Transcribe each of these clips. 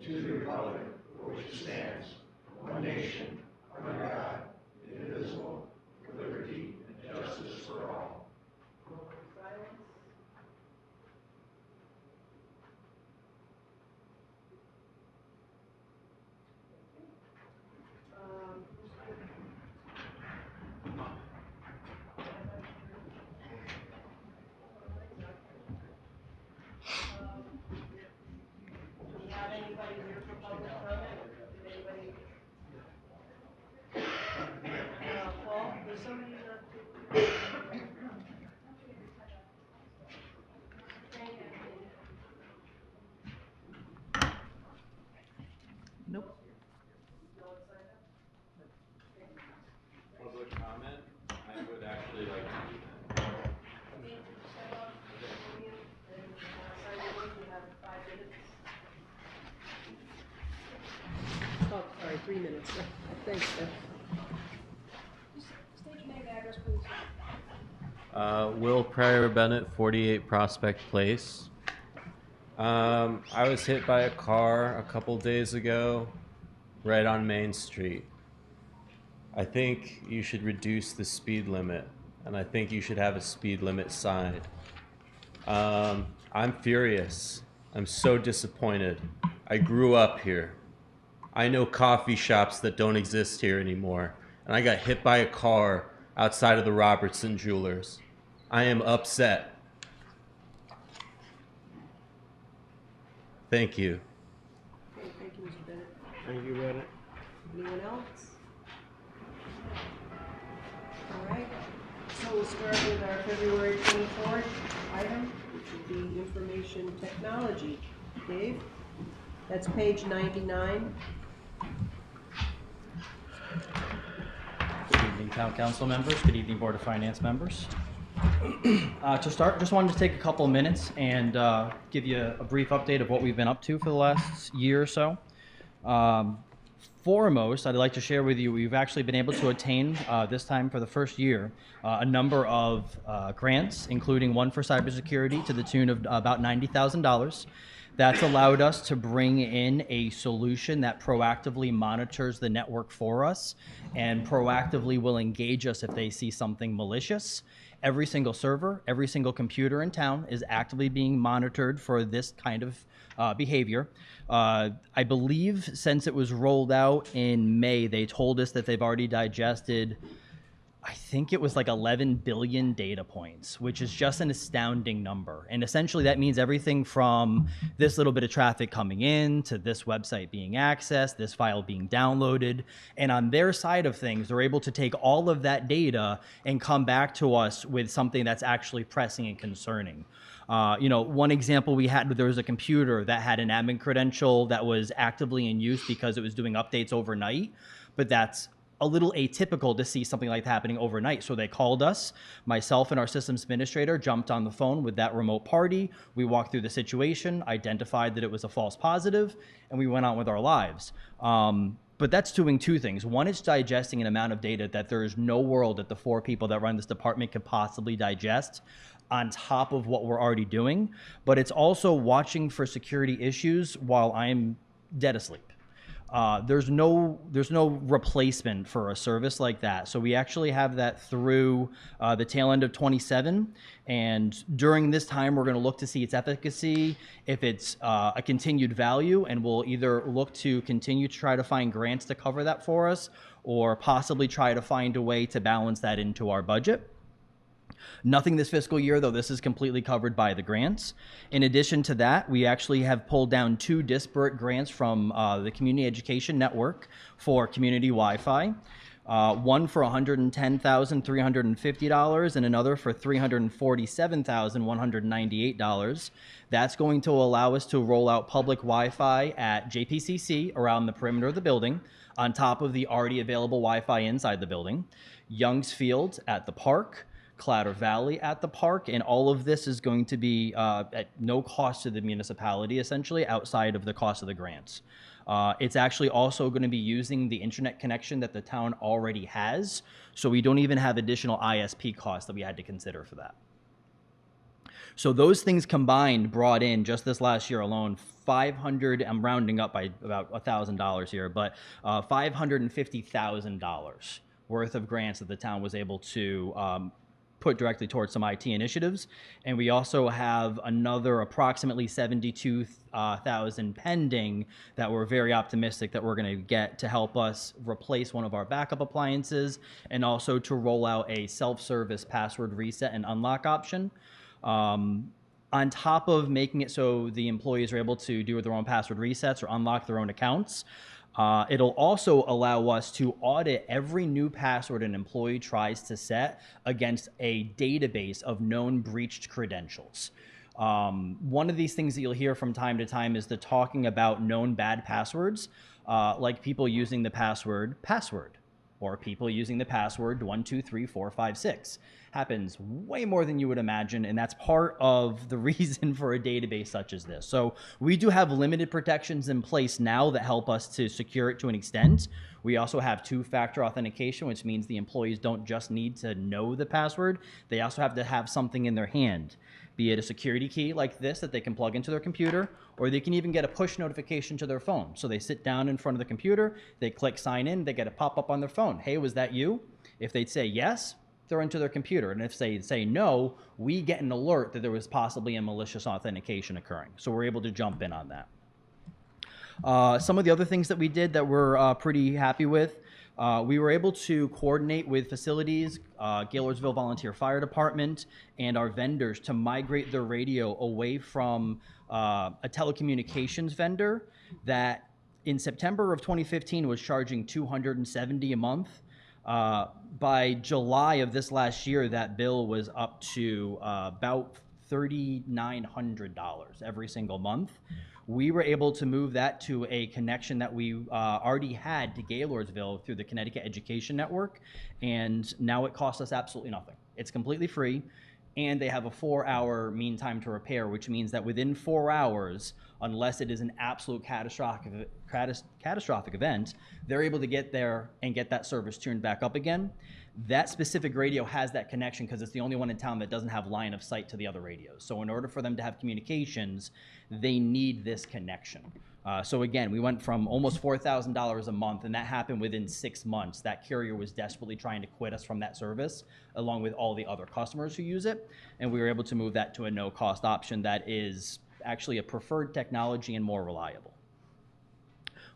to the republic for which it stands, one nation, under God, indivisible, with liberty and justice for all. Nope. Public comment? I would actually like to do that. Oh, sorry, 3 minutes. Thanks, Steph. State your name and address, please. Will Pryor Bennett, 48 Prospect Place. I was hit by a car a couple days ago, right on Main Street. I think you should reduce the speed limit, and I think you should have a speed limit sign. I'm furious. I'm so disappointed. I grew up here. I know coffee shops that don't exist here anymore, and I got hit by a car outside of the Robertson Jewelers. I am upset. Thank you. Okay, thank you, Mr. Bennett. Thank you, Bennett. Anyone else? All right, so we'll start with our February 24th item, which will be information technology. Dave? That's page 99. Good evening, Town Council members. Good evening, Board of Finance members. To start, just wanted to take a couple of minutes and give you a brief update of what we've been up to for the last year or so. Foremost, I'd like to share with you, we've actually been able to attain, this time for the first year, a number of grants, including one for cybersecurity to the tune of about $90,000. That's allowed us to bring in a solution that proactively monitors the network for us and proactively will engage us if they see something malicious. Every single server, every single computer in town is actively being monitored for this kind of behavior. I believe since it was rolled out in May, they told us that they've already digested, I think it was like 11 billion data points, which is just an astounding number. And essentially that means everything from this little bit of traffic coming in to this website being accessed, this file being downloaded. And on their side of things, they're able to take all of that data and come back to us with something that's actually pressing and concerning. One example we had, there was a computer that had an admin credential that was actively in use because it was doing updates overnight, but that's a little atypical to see something like that happening overnight. So they called us, myself and our systems administrator jumped on the phone with that remote party. We walked through the situation, identified that it was a false positive, and we went on with our lives. But that's doing two things. One, it's digesting an amount of data that there is no world that the 4 people that run this department could possibly digest on top of what we're already doing. But it's also watching for security issues while I'm dead asleep. There's no replacement for a service like that. So we actually have that through the tail end of 27. And during this time, we're going to look to see its efficacy, if it's a continued value, and we'll either look to continue to try to find grants to cover that for us, or possibly try to find a way to balance that into our budget. Nothing this fiscal year, though this is completely covered by the grants. In addition to that, we actually have pulled down 2 disparate grants from the Community Education Network for community Wi-Fi. One for $110,350 and another for $347,198. That's going to allow us to roll out public Wi-Fi at JPCC around the perimeter of the building, on top of the already available Wi-Fi inside the building. Youngs Field at the park, Clouder Valley at the park, and all of this is going to be at no cost to the municipality, essentially, outside of the cost of the grants. It's actually also going to be using the internet connection that the town already has, so we don't even have additional ISP costs that we had to consider for that. So those things combined brought in just this last year alone 500. I'm rounding up by about $1,000 here, but $550,000 worth of grants that the town was able to put directly towards some IT initiatives. And we also have another approximately 72,000 pending that we're very optimistic that we're going to get to help us replace one of our backup appliances and also to roll out a self-service password reset and unlock option. On top of making it so the employees are able to do their own password resets or unlock their own accounts, it'll also allow us to audit every new password an employee tries to set against a database of known breached credentials. One of these things that you'll hear from time to time is the talking about known bad passwords, like people using the password or people using the password 123456. Happens way more than you would imagine, and that's part of the reason for a database such as this. So we do have limited protections in place now that help us to secure it to an extent. We also have two-factor authentication, which means the employees don't just need to know the password, they also have to have something in their hand, be it a security key like this that they can plug into their computer, or they can even get a push notification to their phone. So they sit down in front of the computer, they click sign in, they get a pop-up on their phone. Hey, was that you? If they'd say yes, they're into their computer. And if they say no, we get an alert that there was possibly a malicious authentication occurring. So we're able to jump in on that. Some of the other things that we did that we're pretty happy with, we were able to coordinate with facilities, Gaylordsville Volunteer Fire Department, and our vendors to migrate their radio away from a telecommunications vendor that in September of 2015 was charging $270 a month. By July of this last year, that bill was up to about $3,900 every single month. We were able to move that to a connection that we already had to Gaylordsville through the Connecticut Education Network, and now it costs us absolutely nothing. It's completely free, and they have a 4-hour mean time to repair, which means that within 4 hours, unless it is an absolute catastrophic event, they're able to get there and get that service tuned back up again. That specific radio has that connection because it's the only one in town that doesn't have line of sight to the other radios. So in order for them to have communications, they need this connection. So again, we went from almost $4,000 a month, and that happened within 6 months. That carrier was desperately trying to quit us from that service, along with all the other customers who use it, and we were able to move that to a no-cost option that is actually a preferred technology and more reliable.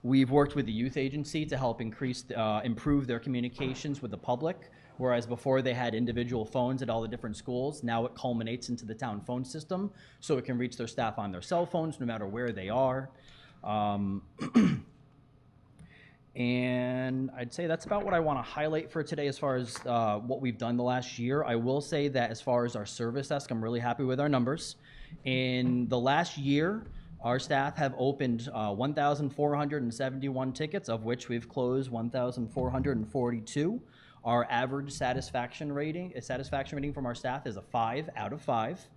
We've worked with the youth agency to help improve their communications with the public, whereas before they had individual phones at all the different schools. Now it culminates into the town phone system, so it can reach their staff on their cell phones no matter where they are. And I'd say that's about what I want to highlight for today as far as what we've done the last year. I will say that as far as our service desk, I'm really happy with our numbers. In the last year, our staff have opened 1,471 tickets, of which we've closed 1,442. Our average satisfaction rating from our staff is a 5 out of 5.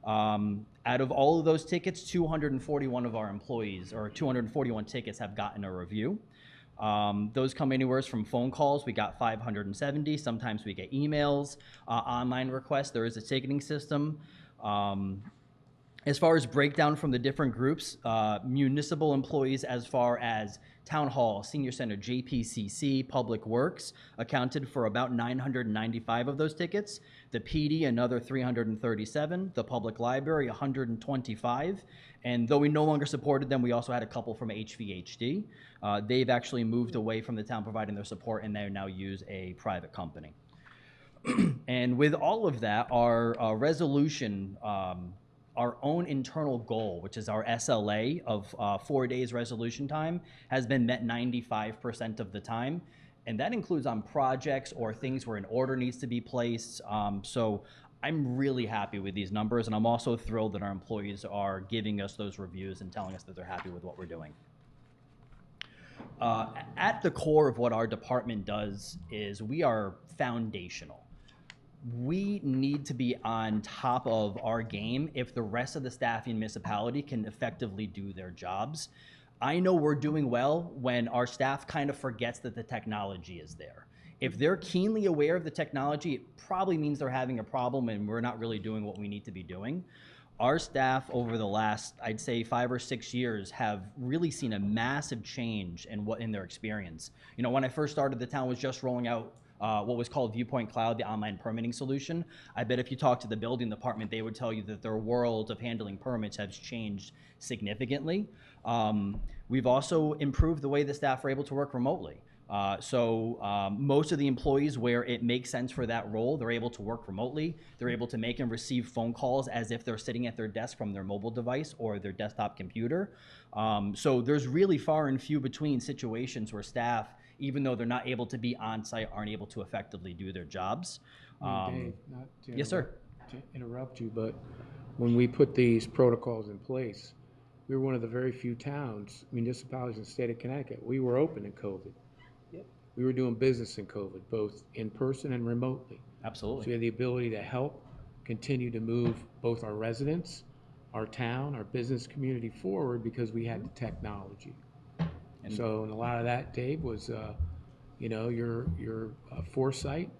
Out of all of those tickets, 241 of our employees, or 241 tickets, have gotten a review. Those come anywhere from phone calls. We got 570. Sometimes we get emails, online requests. There is a ticketing system. As far as breakdown from the different groups, municipal employees as far as Town Hall, Senior Center, JPCC, Public Works accounted for about 995 of those tickets. The PD, another 337. The Public Library, 125. And though we no longer supported them, we also had a couple from HVHD. They've actually moved away from the town providing their support, and they now use a private company. And with all of that, our resolution, our own internal goal, which is our SLA of 4 days resolution time, has been met 95% of the time. And that includes on projects or things where an order needs to be placed. So I'm really happy with these numbers, and I'm also thrilled that our employees are giving us those reviews and telling us that they're happy with what we're doing. At the core of what our department does is we are foundational. We need to be on top of our game if the rest of the staff in municipality can effectively do their jobs. I know we're doing well when our staff kind of forgets that the technology is there. If they're keenly aware of the technology, it probably means they're having a problem and we're not really doing what we need to be doing. Our staff over the last, I'd say 5 or 6 years have really seen a massive change in their experience. You know, when I first started, the town was just rolling out what was called Viewpoint Cloud, the online permitting solution. I bet if you talk to the building department, they would tell you that their world of handling permits has changed significantly. We've also improved the way the staff are able to work remotely. Most of the employees, where it makes sense for that role, they're able to work remotely. They're able to make and receive phone calls as if they're sitting at their desk from their mobile device or their desktop computer. So there's really far and few between situations where staff, even though they're not able to be on site, aren't able to effectively do their jobs. Dave, not to Yes, sir. to interrupt you, but when we put these protocols in place, we were one of the very few towns, municipalities in the state of Connecticut. We were open in COVID. Yep. We were doing business in COVID, both in person and remotely. So Absolutely. we had the ability to help continue to move both our residents, our town, our business community forward because we had the technology. And- So, and a lot of that, Dave, was, your foresight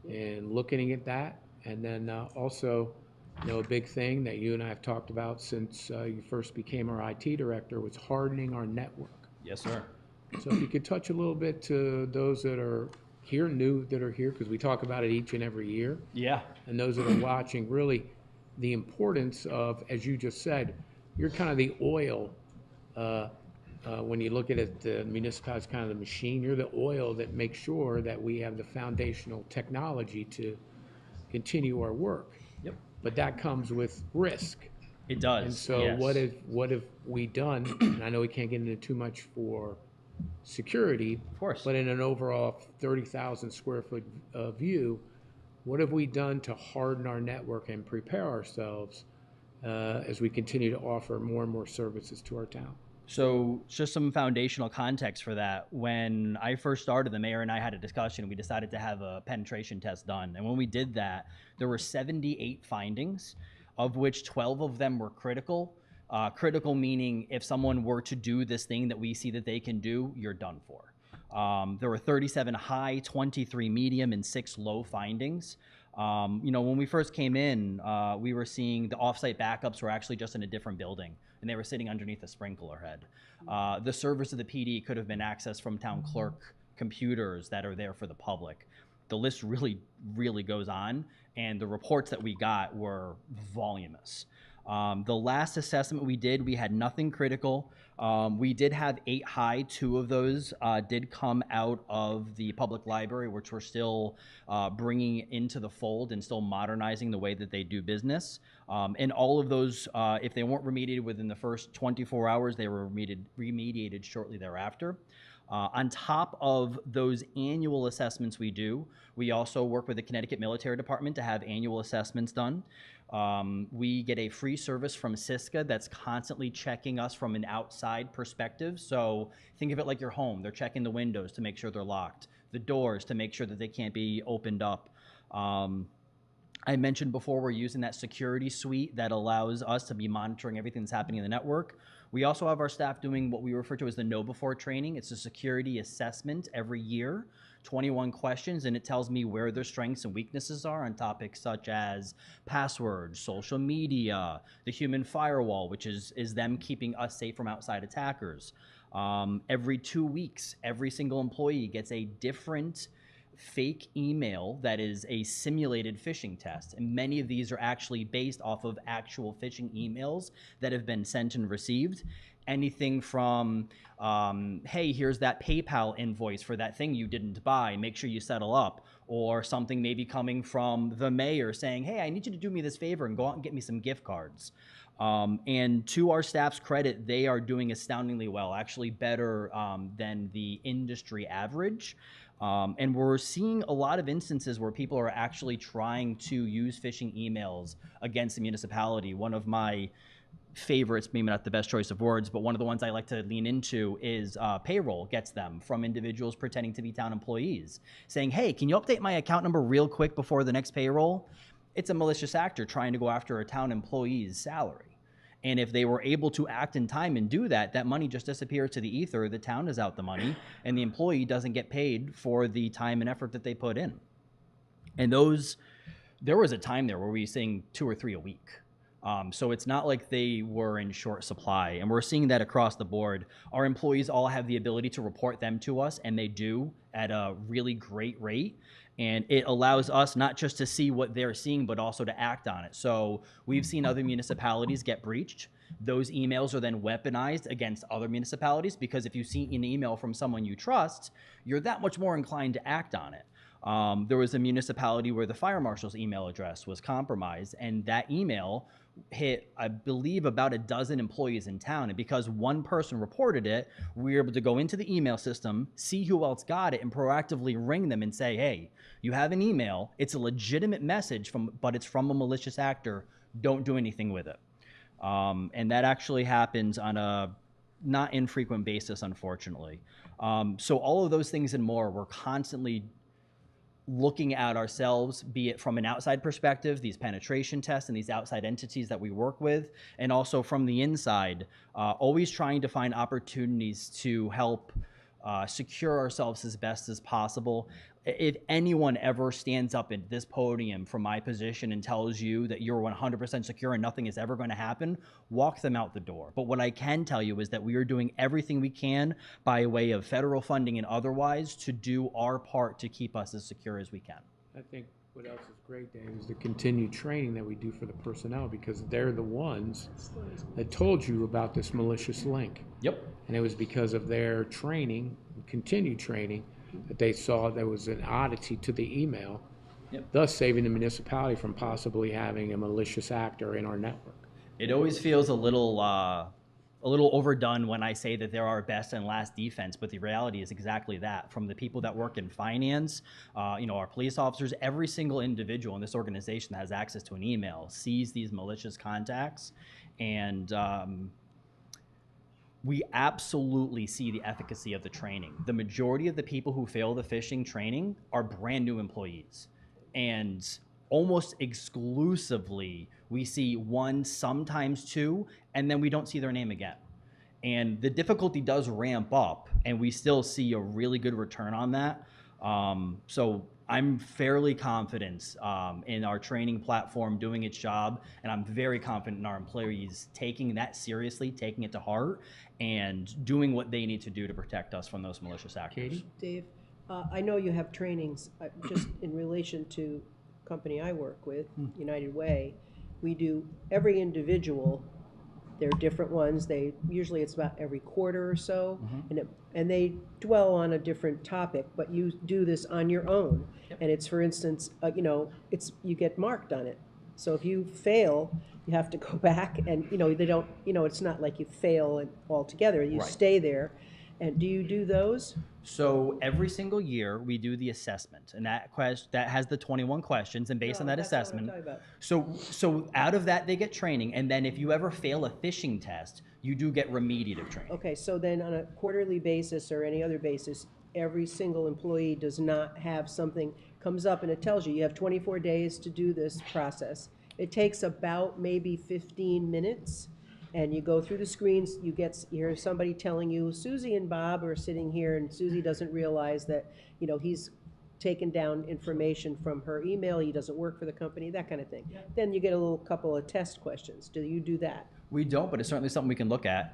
and looking at that. And then also, a big thing that you and I have talked about since you first became our IT director was hardening our network. Yes, sir. So if you could touch a little bit to those that are here, because we talk about it each and every year, Yeah. and those that are watching, really the importance of, as you just said, you're kind of the oil. When you look at it, the municipality is kind of the machine. You're the oil that makes sure that we have the foundational technology to continue our work. Yep. But that comes with risk. It does. And so yes. what have we done? And I know we can't get into too much for security, Of course. but in an overall 30,000 square foot view, what have we done to harden our network and prepare ourselves as we continue to offer more and more services to our town? So just some foundational context for that. When I first started, the mayor and I had a discussion. We decided to have a penetration test done. And when we did that, there were 78 findings, of which 12 of them were critical. Critical meaning if someone were to do this thing that we see that they can do, you're done for. There were 37 high, 23 medium, and 6 low findings. When we first came in, we were seeing the offsite backups were actually just in a different building, and they were sitting underneath a sprinkler head. The servers of the PD could have been accessed from town clerk computers that are there for the public. The list really, really goes on, and the reports that we got were voluminous. The last assessment we did, we had nothing critical. We did have 8 high. 2 of those did come out of the public library, which we're still bringing into the fold and still modernizing the way that they do business. And all of those, if they weren't remediated within the first 24 hours, they were remediated shortly thereafter. On top of those annual assessments we do, we also work with the Connecticut Military Department to have annual assessments done. We get a free service from Cisca that's constantly checking us from an outside perspective. So think of it like your home. They're checking the windows to make sure they're locked, the doors to make sure that they can't be opened up. I mentioned before we're using that security suite that allows us to be monitoring everything that's happening in the network. We also have our staff doing what we refer to as the Know Before training. It's a security assessment every year, 21 questions, and it tells me where their strengths and weaknesses are on topics such as passwords, social media, the human firewall, which is them keeping us safe from outside attackers. Every 2 weeks, every single employee gets a different fake email that is a simulated phishing test, and many of these are actually based off of actual phishing emails that have been sent and received. Anything from, hey, here's that PayPal invoice for that thing you didn't buy, make sure you settle up, or something maybe coming from the mayor saying, hey, I need you to do me this favor and go out and get me some gift cards. And to our staff's credit, they are doing astoundingly well, actually better than the industry average. And we're seeing a lot of instances where people are actually trying to use phishing emails against the municipality. One of my favorites, maybe not the best choice of words, but one of the ones I like to lean into is payroll gets them from individuals pretending to be town employees, saying, hey, can you update my account number real quick before the next payroll? It's a malicious actor trying to go after a town employee's salary. And if they were able to act in time and do that, that money just disappears to the ether. The town is out the money, and the employee doesn't get paid for the time and effort that they put in. And there was a time there where we were seeing 2 or 3 a week. So it's not like they were in short supply, and we're seeing that across the board. Our employees all have the ability to report them to us, and they do at a really great rate. And it allows us not just to see what they're seeing, but also to act on it. So we've seen other municipalities get breached. Those emails are then weaponized against other municipalities, because if you see an email from someone you trust, you're that much more inclined to act on it. There was a municipality where the fire marshal's email address was compromised, and that email hit, I believe, about a dozen employees in town. And because one person reported it, we were able to go into the email system, see who else got it, and proactively ring them and say, hey, you have an email. It's a legitimate message, but it's from a malicious actor. Don't do anything with it. And that actually happens on a not infrequent basis, unfortunately. So all of those things and more, we're constantly looking at ourselves, be it from an outside perspective, these penetration tests and these outside entities that we work with, and also from the inside, always trying to find opportunities to help secure ourselves as best as possible. If anyone ever stands up at this podium from my position and tells you that you're 100% secure and nothing is ever going to happen, walk them out the door. But what I can tell you is that we are doing everything we can by way of federal funding and otherwise to do our part to keep us as secure as we can. I think what else is great, Dave, is the continued training that we do for the personnel, because they're the ones that told you about this malicious link. Yep. And it was because of their training, continued training, that they saw there was an oddity to the email, thus saving the municipality from possibly having a malicious actor in our network. It always feels a little overdone when I say that they're our best and last defense, but the reality is exactly that. From the people that work in finance, our police officers, every single individual in this organization that has access to an email sees these malicious contacts, and we absolutely see the efficacy of the training. The majority of the people who fail the phishing training are brand new employees. And almost exclusively, we see 1, sometimes 2, and then we don't see their name again. And the difficulty does ramp up, and we still see a really good return on that. So I'm fairly confident in our training platform doing its job, and I'm very confident in our employees taking that seriously, taking it to heart, and doing what they need to do to protect us from those malicious actors. Katie? Dave, I know you have trainings, just in relation to the company I work with, United Way. We do every individual. They're different ones. Usually it's about every quarter or so, and they dwell on a different topic. But you do this on your own, and it's, for instance, you get marked on it. So if you fail, you have to go back, and they don't. It's not like you fail altogether. You stay there. And do you do those? So every single year we do the assessment, and that has the 21 questions, and based on that assessment, so out of that they get training, and then if you ever fail a phishing test, you do get remediative training. Okay, so then on a quarterly basis or any other basis, every single employee does not have something comes up and it tells you have 24 days to do this process. It takes about maybe 15 minutes. And you go through the screens, you hear somebody telling you, Susie and Bob are sitting here, and Susie doesn't realize that, he's taken down information from her email, he doesn't work for the company, that kind of thing. Yeah. Then you get a couple of test questions. Do you do that? We don't, but it's certainly something we can look at.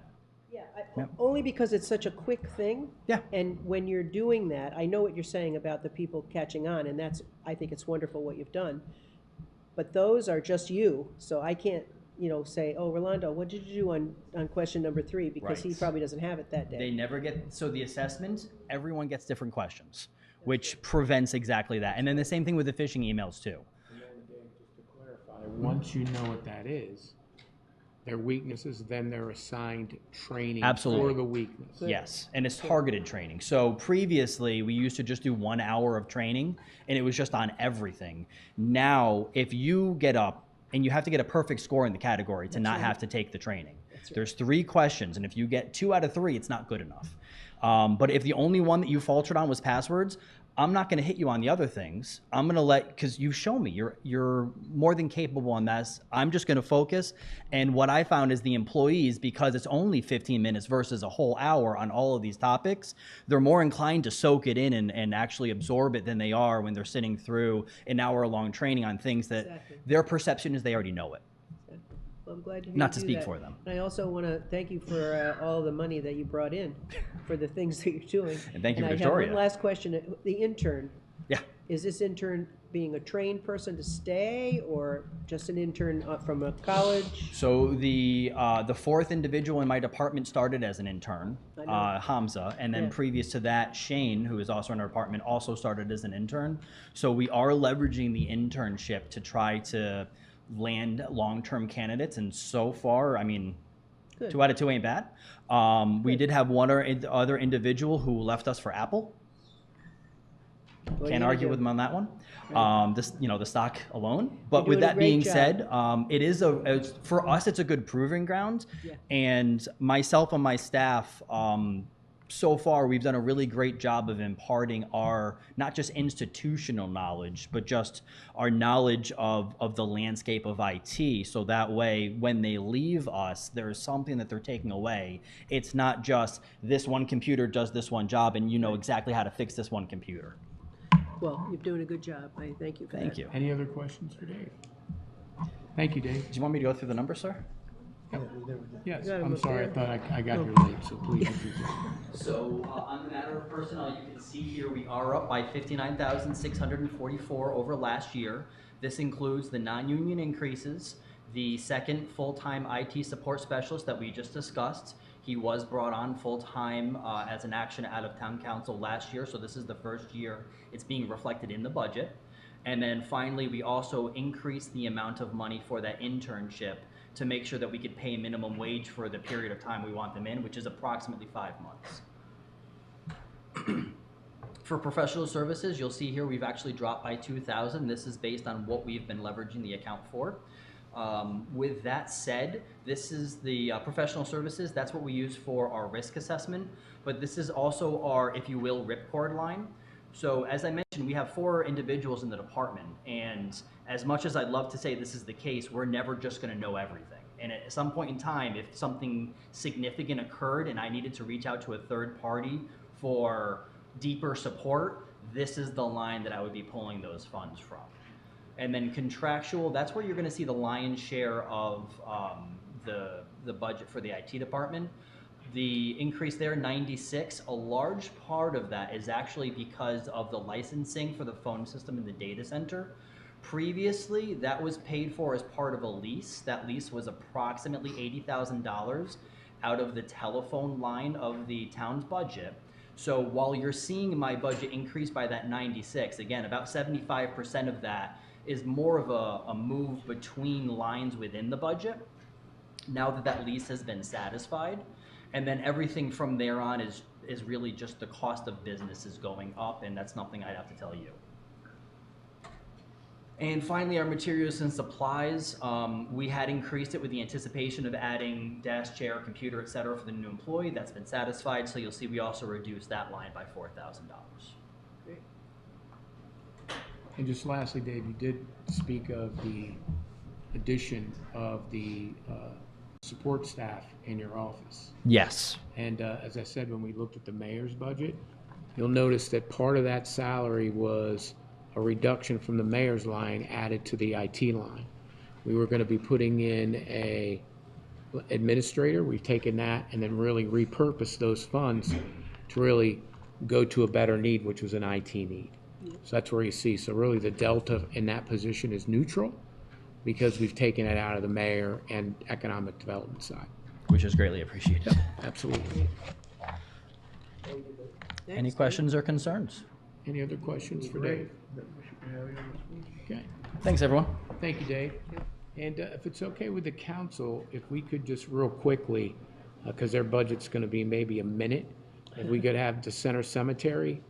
Yeah, only because it's such a quick thing. Yeah. And when you're doing that, I know what you're saying about the people catching on, and I think it's wonderful what you've done. But those are just you, so I can't say, oh, Rolando, what did you do on question number 3? Because he probably doesn't have it that day. They never so the assessment, everyone gets different questions, which prevents exactly that. And then the same thing with the phishing emails too. And then again, just to clarify, once you know what that is, their weaknesses, then they're assigned training for the weakness. Yes, and it's targeted training. So previously, we used to just do 1 hour of training, and it was just on everything. Now, if you get up, and you have to get a perfect score in the category to not have to take the training. There's 3 questions, and if you get 2 out of 3, it's not good enough. But if the only one that you faltered on was passwords, I'm not going to hit you on the other things. I'm going to let, because you show me you're more than capable on this. I'm just going to focus. And what I found is the employees, because it's only 15 minutes versus a whole hour on all of these topics, they're more inclined to soak it in and actually absorb it than they are when they're sitting through an hour-long training on things that Exactly. their perception is they already know it. Well, I'm glad to hear Not you to do speak that. for them. And I also want to thank you for all the money that you brought in for the things that you're doing. And thank you, I Victoria. have one last question. The intern, Yeah. is this intern being a trained person to stay, or just an intern from a college? So the fourth individual in my department started as an intern, I know. Hamza, and then Yeah. previous to that, Shane, who is also in our department, also started as an intern. So we are leveraging the internship to try to land long-term candidates, and so far, I mean, Good. 2 out of 2 ain't bad. We Good. did have one or other individual who left us for Apple. What are you Can't gonna argue do? with them on that one. This, the stock alone. But You're with doing a that great being job. said, it is for us, it's a good proving ground. Yeah. And myself and my staff, so far, we've done a really great job of imparting our, not just institutional knowledge, but just our knowledge of the landscape of IT. So that way, when they leave us, there's something that they're taking away. It's not just this one computer does this one job and you know exactly how to fix this one computer. Well, you're doing a good job. I thank you for that. Thank you. Any other questions for Dave? Thank you, Dave. Do you want me to go through the numbers, sir? Yes, Got 'em I'm up sorry, I there. thought I got Oh. here late, so please. if you could. So on the matter of personnel, you can see here we are up by 59,644 over last year. This includes the non-union increases, the second full-time IT support specialist that we just discussed. He was brought on full-time as an action out of town council last year, so this is the first year it's being reflected in the budget. And then finally, we also increased the amount of money for that internship to make sure that we could pay minimum wage for the period of time we want them in, which is approximately 5 months. For professional services, you'll see here we've actually dropped by 2,000. This is based on what we've been leveraging the account for. With that said, this is the professional services. That's what we use for our risk assessment, but this is also our, if you will, ripcord line. So as I mentioned, we have 4 individuals in the department, and as much as I'd love to say this is the case, we're never just going to know everything. And at some point in time, if something significant occurred and I needed to reach out to a third party for deeper support, this is the line that I would be pulling those funds from. And then contractual, that's where you're going to see the lion's share of the budget for the IT department. The increase there, 96, a large part of that is actually because of the licensing for the phone system in the data center. Previously, that was paid for as part of a lease. That lease was approximately $80,000 out of the telephone line of the town's budget. So while you're seeing my budget increase by that 96, again, about 75% of that is more of a move between lines within the budget now that that lease has been satisfied. And then everything from there on is really just the cost of business is going up, and that's nothing I'd have to tell you. And finally, our materials and supplies, we had increased it with the anticipation of adding desk, chair, computer, et cetera for the new employee. That's been satisfied, so you'll see we also reduced that line by $4,000. And just lastly, Dave, you did speak of the addition of the support staff in your office. Yes. And as I said, when we looked at the mayor's budget, you'll notice that part of that salary was a reduction from the mayor's line added to the IT line. We were going to be putting in a administrator. We've taken that and then really repurposed those funds to really go to a better need, which was an IT need. So that's where you see. So really the delta in that position is neutral because we've taken it out of the mayor and economic development side. Which is greatly appreciated. Absolutely. Any questions or concerns? Any other questions for Dave? Okay. Thanks, everyone. Thank you, Dave. And if it's okay with the council, if we could just real quickly, because their budget's going to be maybe a minute, if we could have the center cemetery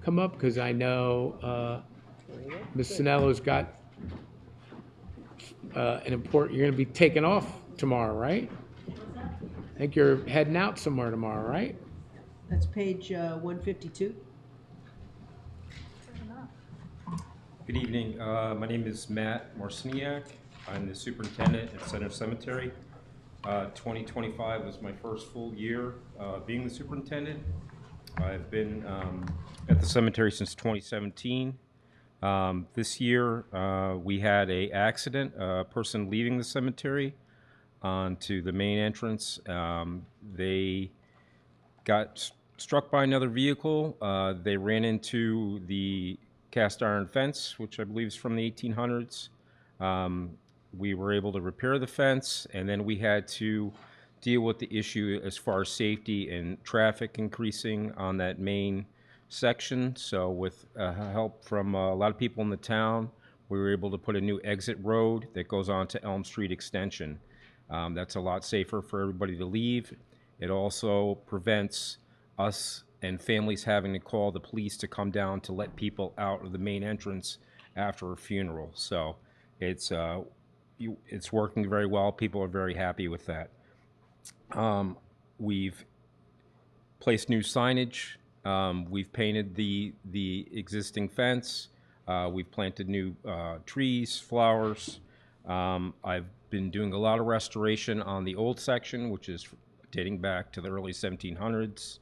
come up, because I know Ms. Sinello's got an important, you're going to be taking off tomorrow, right? I think you're heading out somewhere tomorrow, right? That's page 152. Good evening. My name is Matt Marciniak. I'm the superintendent at Center Cemetery. 2025 was my first full year being the superintendent. I've been at the cemetery since 2017. This year we had a accident, a person leaving the cemetery onto the main entrance. They got struck by another vehicle. They ran into the cast iron fence, which I believe is from the 1800s. We were able to repair the fence, and then we had to deal with the issue as far as safety and traffic increasing on that main section. So with help from a lot of people in the town, we were able to put a new exit road that goes on to Elm Street Extension. That's a lot safer for everybody to leave. It also prevents us and families having to call the police to come down to let people out of the main entrance after a funeral. So it's working very well. People are very happy with that. We've placed new signage. We've painted the existing fence. We've planted new trees, flowers. I've been doing a lot of restoration on the old section, which is dating back to the early 1700s.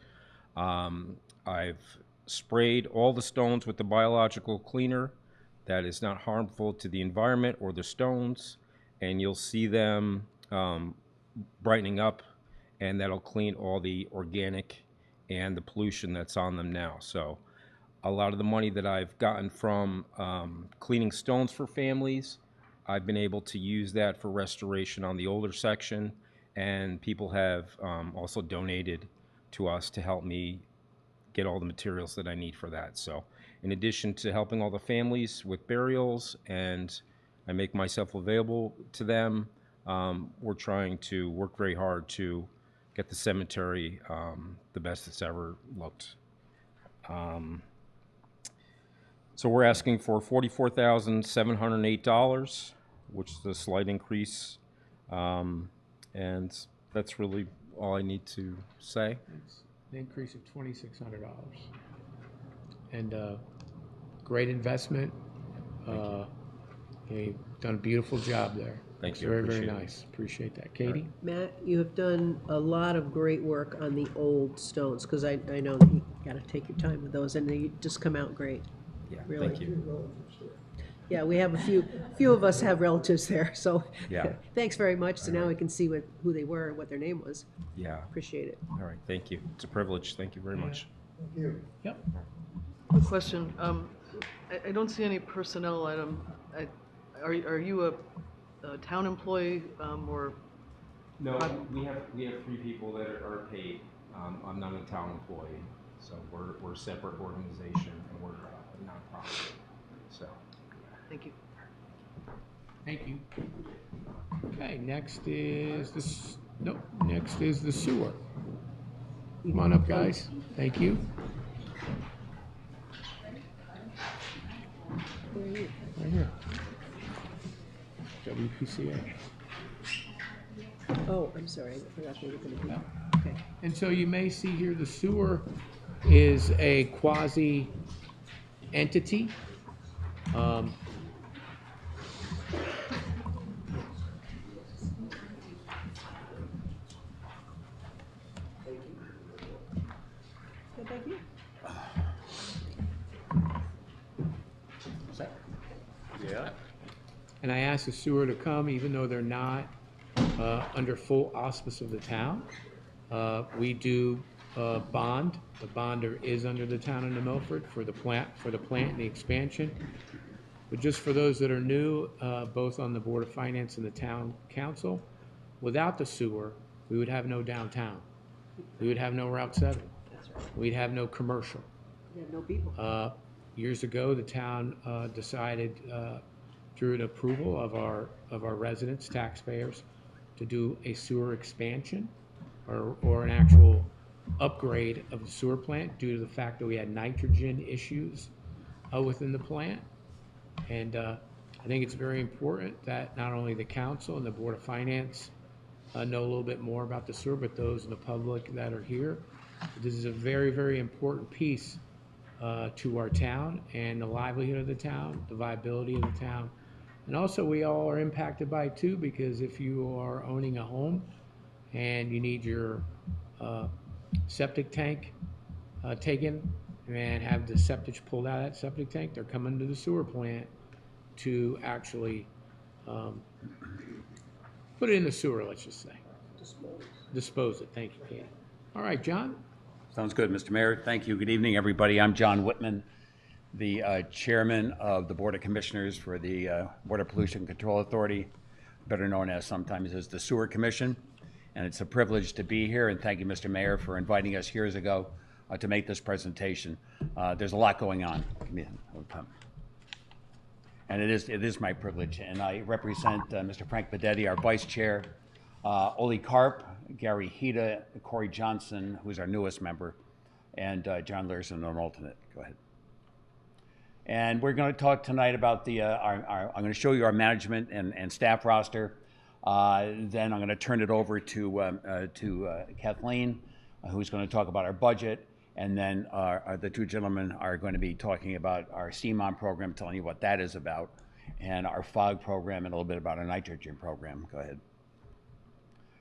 I've sprayed all the stones with the biological cleaner that is not harmful to the environment or the stones, and you'll see them brightening up, and that'll clean all the organic and the pollution that's on them now. So a lot of the money that I've gotten from cleaning stones for families, I've been able to use that for restoration on the older section, and people have also donated to us to help me get all the materials that I need for that. So in addition to helping all the families with burials, and I make myself available to them, we're trying to work very hard to get the cemetery the best it's ever looked. So we're asking for $44,708, which is a slight increase, and that's really all I need to say. It's an increase of $2,600. And great investment. You've done a beautiful job there. Thank you. Very, very Appreciate it. nice. Appreciate that. Katie? Matt, you have done a lot of great work on the old stones, because I know that you gotta take your time with those, and they just come out great. Yeah, Really. thank you. Yeah, we have a few of us have relatives there, so. Yeah. Thanks very much, so now we can see who they were and what their name was. Yeah. Appreciate it. All right. Thank you. It's a privilege. Thank you very much. Yep. Quick question. I don't see any personnel item. Are you a town employee or? No, we have 3 people that are paid. I'm not a town employee, so we're a separate organization, and we're a nonprofit. So. Thank you. Thank you. Okay, next is the sewer. Come on up, guys. Thank you. Right here. WPCA. Oh, I'm sorry, I forgot they were gonna be, Yeah. okay. And so you may see here the sewer is a quasi entity. Thank you. Yeah. And I asked the sewer to come, even though they're not under full auspice of the town. We do bond. The bonder is under the town of New Milford for the plant and the expansion. But just for those that are new, both on the Board of Finance and the Town Council, without the sewer, we would have no downtown. We would have no Route 7. That's right. We'd have no commercial. We have no people. Years ago, the town decided through an approval of our residents, taxpayers, to do a sewer expansion or an actual upgrade of the sewer plant due to the fact that we had nitrogen issues within the plant. And I think it's very important that not only the council and the Board of Finance know a little bit more about the sewer, but those in the public that are here. This is a very, very important piece to our town and the livelihood of the town, the viability of the town. And also, we all are impacted by it too, because if you are owning a home and you need your septic tank taken and have the septic pulled out of that septic tank, they're coming to the sewer plant to actually put it in the sewer, let's just say. Dispose it. Thank you, Katie. All right, John? Sounds good, Mr. Mayor. Thank you. Good evening, everybody. I'm John Whitman, the chairman of the Board of Commissioners for the Water Pollution Control Authority, better known as sometimes as the Sewer Commission. And it's a privilege to be here, and thank you, Mr. Mayor, for inviting us years ago to make this presentation. There's a lot going on. And it is my privilege. And I represent Mr. Frank Bedetti, our vice chair, Oli Karp, Gary Hita, Corey Johnson, who's our newest member, and John Larson, an alternate. Go ahead. And we're going to talk tonight about I'm going to show you our management and staff roster. Then I'm going to turn it over to Kathleen, who's going to talk about our budget. And then the two gentlemen are going to be talking about our CMOM program, telling you what that is about, and our FOG program, and a little bit about our nitrogen program. Go ahead.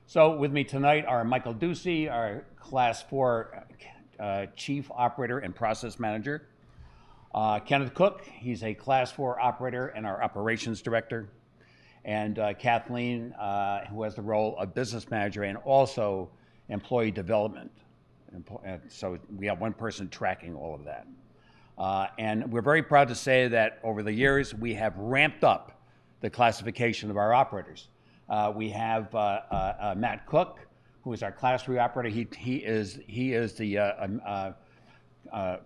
So with me tonight are Michael Ducey, our Class 4 Chief Operator and Process Manager. Kenneth Cook, he's a Class 4 Operator and our Operations Director. And Kathleen, who has the role of Business Manager and also Employee Development. So we have one person tracking all of that. And we're very proud to say that over the years, we have ramped up the classification of our operators. We have Matt Cook, who is our Class 3 operator. He is the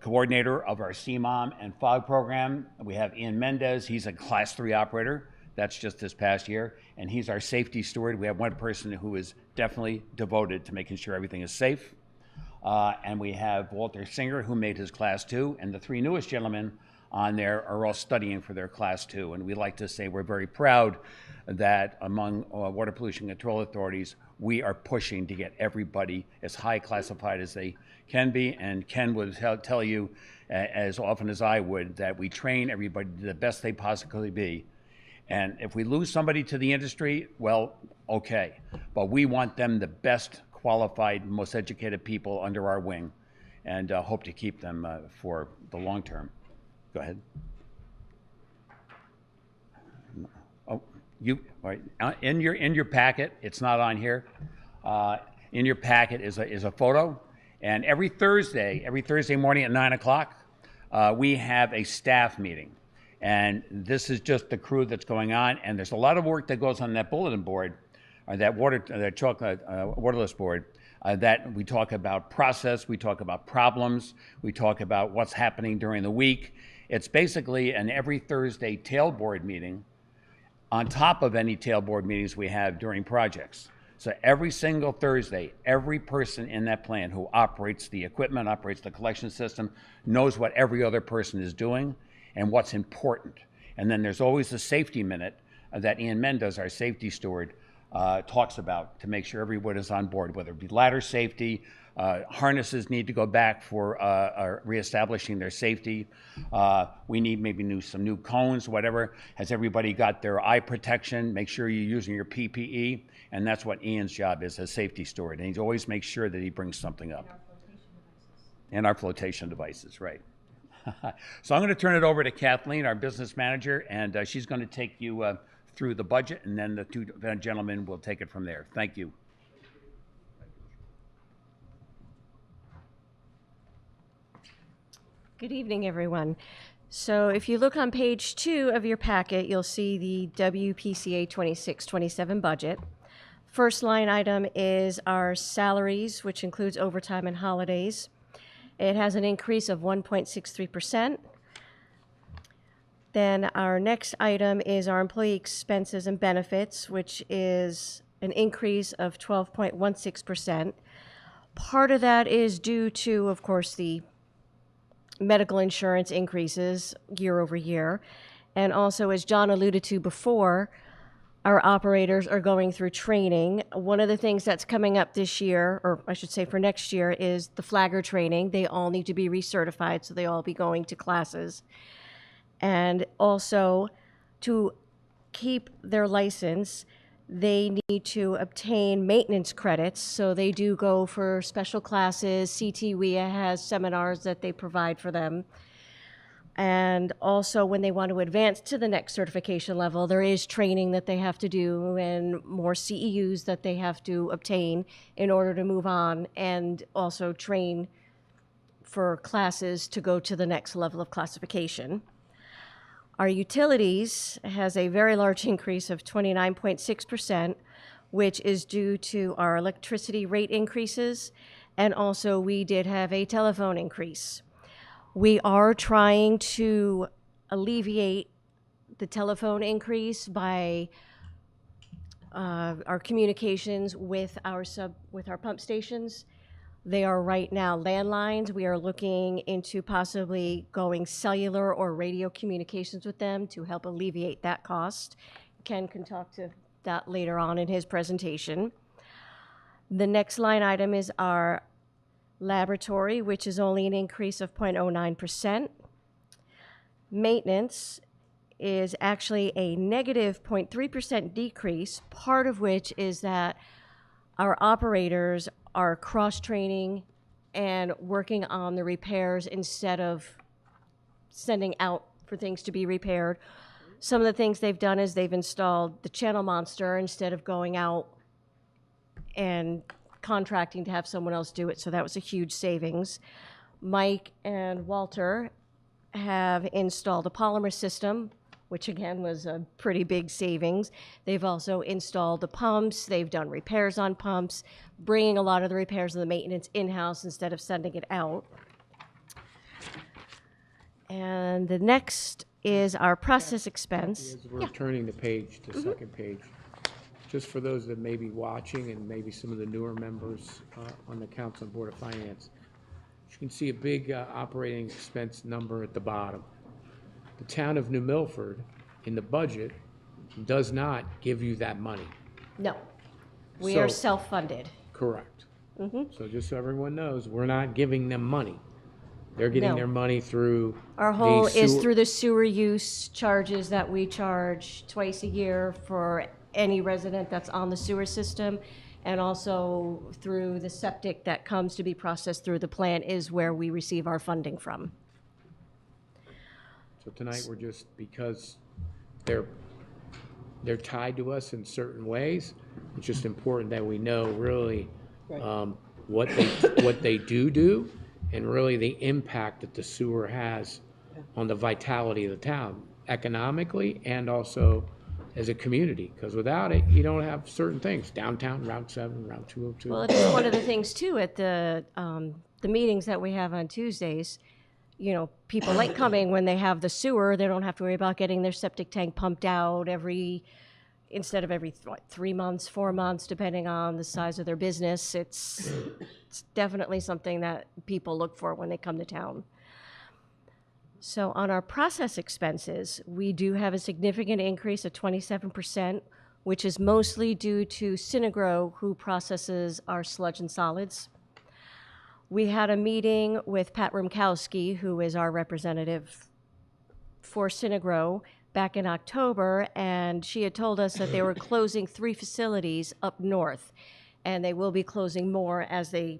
coordinator of our CMOM and FOG program. We have Ian Mendez. He's a Class 3 operator. That's just this past year. And he's our safety steward. We have one person who is definitely devoted to making sure everything is safe. And we have Walter Singer, who made his Class 2. And the three newest gentlemen on there are all studying for their Class 2. And we like to say we're very proud that among water pollution control authorities, we are pushing to get everybody as high classified as they can be. And Ken would tell you, as often as I would, that we train everybody to the best they possibly be. And if we lose somebody to the industry, well, okay. But we want them the best qualified, most educated people under our wing, and hope to keep them for the long term. Go ahead. Oh, all right. In your packet, it's not on here. In your packet is a photo, and every Thursday morning at 9 o'clock, we have a staff meeting. And this is just the crew that's going on, and there's a lot of work that goes on that bulletin board, or that waterless board, that we talk about process, we talk about problems, we talk about what's happening during the week. It's basically an every Thursday tailboard meeting on top of any tailboard meetings we have during projects. So every single Thursday, every person in that plant who operates the equipment, operates the collection system, knows what every other person is doing and what's important. And then there's always a safety minute that Ian Mendez, our safety steward, talks about to make sure everyone is on board, whether it be ladder safety, harnesses need to go back for reestablishing their safety. We need maybe some new cones, whatever. Has everybody got their eye protection? Make sure you're using your PPE. And that's what Ian's job is as safety steward. And he always makes sure that he brings something up. And our flotation devices, right. So I'm going to turn it over to Kathleen, our business manager, and she's going to take you through the budget, and then the two gentlemen will take it from there. Thank you. Good evening, everyone. So if you look on page 2 of your packet, you'll see the WPCA 26-27 budget. First line item is our salaries, which includes overtime and holidays. It has an increase of 1.63%. Then our next item is our employee expenses and benefits, which is an increase of 12.16%. Part of that is due to, of course, the medical insurance increases year over year. And also, as John alluded to before, our operators are going through training. One of the things that's coming up this year, or I should say for next year, is the flagger training. They all need to be recertified, so they all be going to classes. And also, to keep their license, they need to obtain maintenance credits. So they do go for special classes. CTWIA has seminars that they provide for them. And also, when they want to advance to the next certification level, there is training that they have to do and more CEUs that they have to obtain in order to move on, and also train for classes to go to the next level of classification. Our utilities has a very large increase of 29.6%, which is due to our electricity rate increases, and also we did have a telephone increase. We are trying to alleviate the telephone increase by our communications with our pump stations. They are right now landlines. We are looking into possibly going cellular or radio communications with them to help alleviate that cost. Ken can talk to that later on in his presentation. The next line item is our laboratory, which is only an increase of 0.09%. Maintenance is actually a negative 0.3% decrease, part of which is that our operators are cross-training and working on the repairs instead of sending out for things to be repaired. Some of the things they've done is they've installed the channel monster instead of going out and contracting to have someone else do it, so that was a huge savings. Mike and Walter have installed a polymer system, which again was a pretty big savings. They've also installed the pumps, they've done repairs on pumps, bringing a lot of the repairs and the maintenance in-house instead of sending it out. And the next is our process expense. As we're turning the page to second page, just for those that may be watching and maybe some of the newer members on the Council and Board of Finance, you can see a big operating expense number at the bottom. The town of New Milford, in the budget, does not give you that money. No, we are So- self-funded. Correct. So just so everyone knows, we're not giving them money. They're getting No. their money through Our whole the is sewer- through the sewer use charges that we charge twice a year for any resident that's on the sewer system, and also through the septic that comes to be processed through the plant is where we receive our funding from. So tonight, we're just, because they're tied to us in certain ways, it's just important that we know really what they do, and really the impact that the sewer has on the vitality of the town, economically and also as a community, because without it, you don't have certain things, downtown, Route 7, Route 202. Well, it is one of the things too at the meetings that we have on Tuesdays. You know, people like coming when they have the sewer. They don't have to worry about getting their septic tank pumped out instead of every 3 months, 4 months, depending on the size of their business. It's definitely something that people look for when they come to town. So on our process expenses, we do have a significant increase of 27%, which is mostly due to Synagro, who processes our sludge and solids. We had a meeting with Pat Rumkowski, who is our representative for Synagro, back in October, and she had told us that they were closing 3 facilities up north, and they will be closing more as they're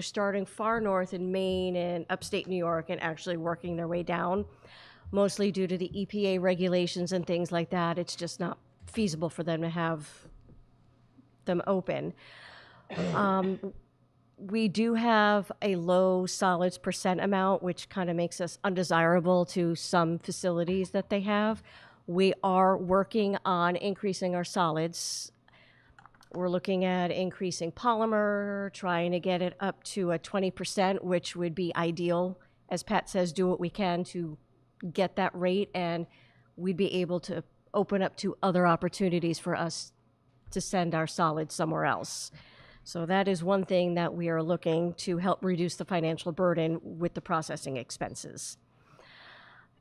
starting far north in Maine and upstate New York and actually working their way down, mostly due to the EPA regulations and things like that. It's just not feasible for them to have them open. We do have a low solids percent amount, which kind of makes us undesirable to some facilities that they have. We are working on increasing our solids. We're looking at increasing polymer, trying to get it up to a 20%, which would be ideal. As Pat says, do what we can to get that rate, and we'd be able to open up to other opportunities for us to send our solids somewhere else. So that is one thing that we are looking to help reduce the financial burden with the processing expenses.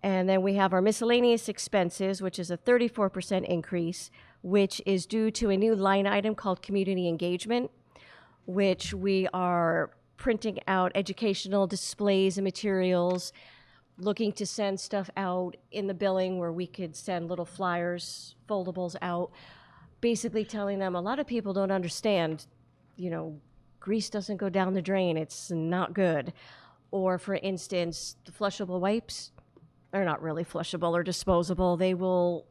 And then we have our miscellaneous expenses, which is a 34% increase, which is due to a new line item called community engagement, which we are printing out educational displays and materials, looking to send stuff out in the billing where we could send little flyers, foldables out, basically telling them a lot of people don't understand, grease doesn't go down the drain. It's not good. Or for instance, the flushable wipes are not really flushable or disposable. They will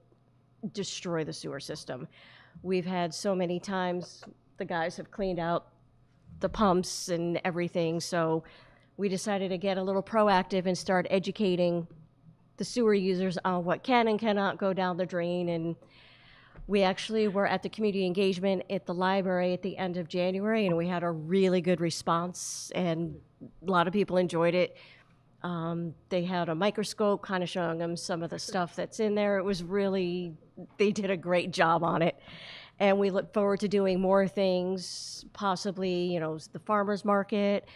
destroy the sewer system. We've had so many times the guys have cleaned out the pumps and everything, so we decided to get a little proactive and start educating the sewer users on what can and cannot go down the drain. And we actually were at the community engagement at the library at the end of January, and we had a really good response, and a lot of people enjoyed it. They had a microscope kind of showing them some of the stuff that's in there. It was really, they did a great job on it. And we look forward to doing more things, possibly, the farmer's market,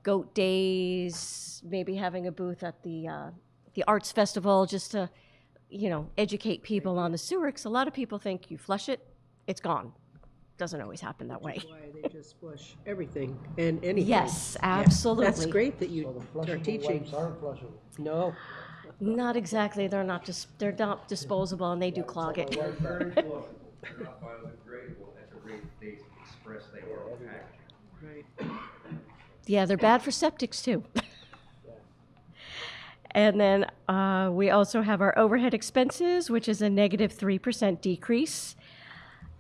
goat days, maybe having a booth at the arts festival, just to, educate people on the sewer, because a lot of people think you flush it, it's gone. Doesn't always happen that way. That's why they just flush everything and anything. Yes, Yeah. absolutely. That's great that you are teaching. No. Not exactly. They're not disposable, and they do clog it. They're not biodegradable at the rate they express they are in packaging. Right. Yeah, they're bad for septics too. And then we also have our overhead expenses, which is a negative 3% decrease.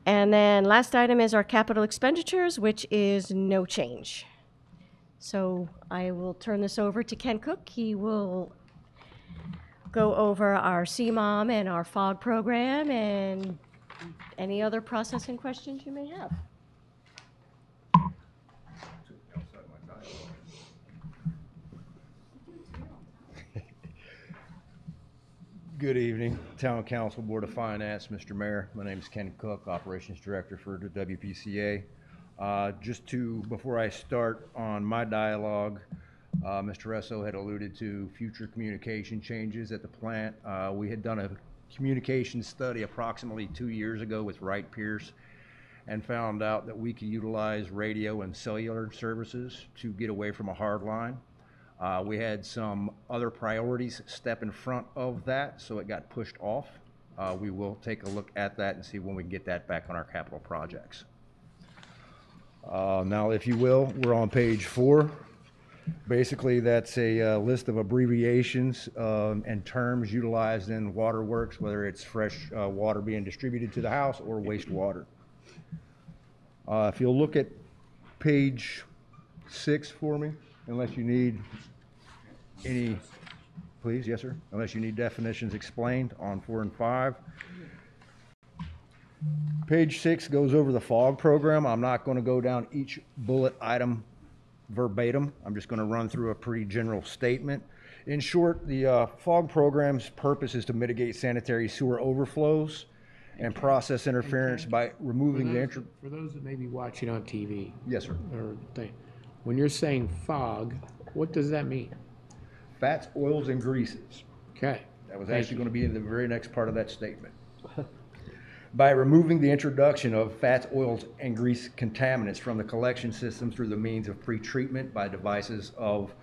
And then last item is our capital expenditures, which is no change. So I will turn this over to Ken Cook. He will go over our CMOM and our FOG program and any other processing questions you may have. Good evening, Town Council, Board of Finance, Mr. Mayor. My name is Ken Cook, Operations Director for the WPCA. Before I start on my dialogue, Mr. Resso had alluded to future communication changes at the plant. We had done a communication study approximately 2 years ago with Wright Pierce and found out that we could utilize radio and cellular services to get away from a hard line. We had some other priorities step in front of that, so it got pushed off. We will take a look at that and see when we can get that back on our capital projects. Now, if you will, we're on page 4. Basically, that's a list of abbreviations and terms utilized in waterworks, whether it's fresh water being distributed to the house or wastewater. If you'll look at page 6 for me, unless you need any, please, yes, sir, unless you need definitions explained on 4 and 5. Page 6 goes over the FOG program. I'm not going to go down each bullet item verbatim. I'm just going to run through a pretty general statement. In short, the FOG program's purpose is to mitigate sanitary sewer overflows and process interference by removing For those that may be watching on TV. Yes, sir. When you're saying FOG, what does that mean? Fats, oils, and greases. Okay. That was actually going to be in the very next part of that statement. By removing the introduction of fats, oils, and grease contaminants from the collection system through the means of pre-treatment by devices of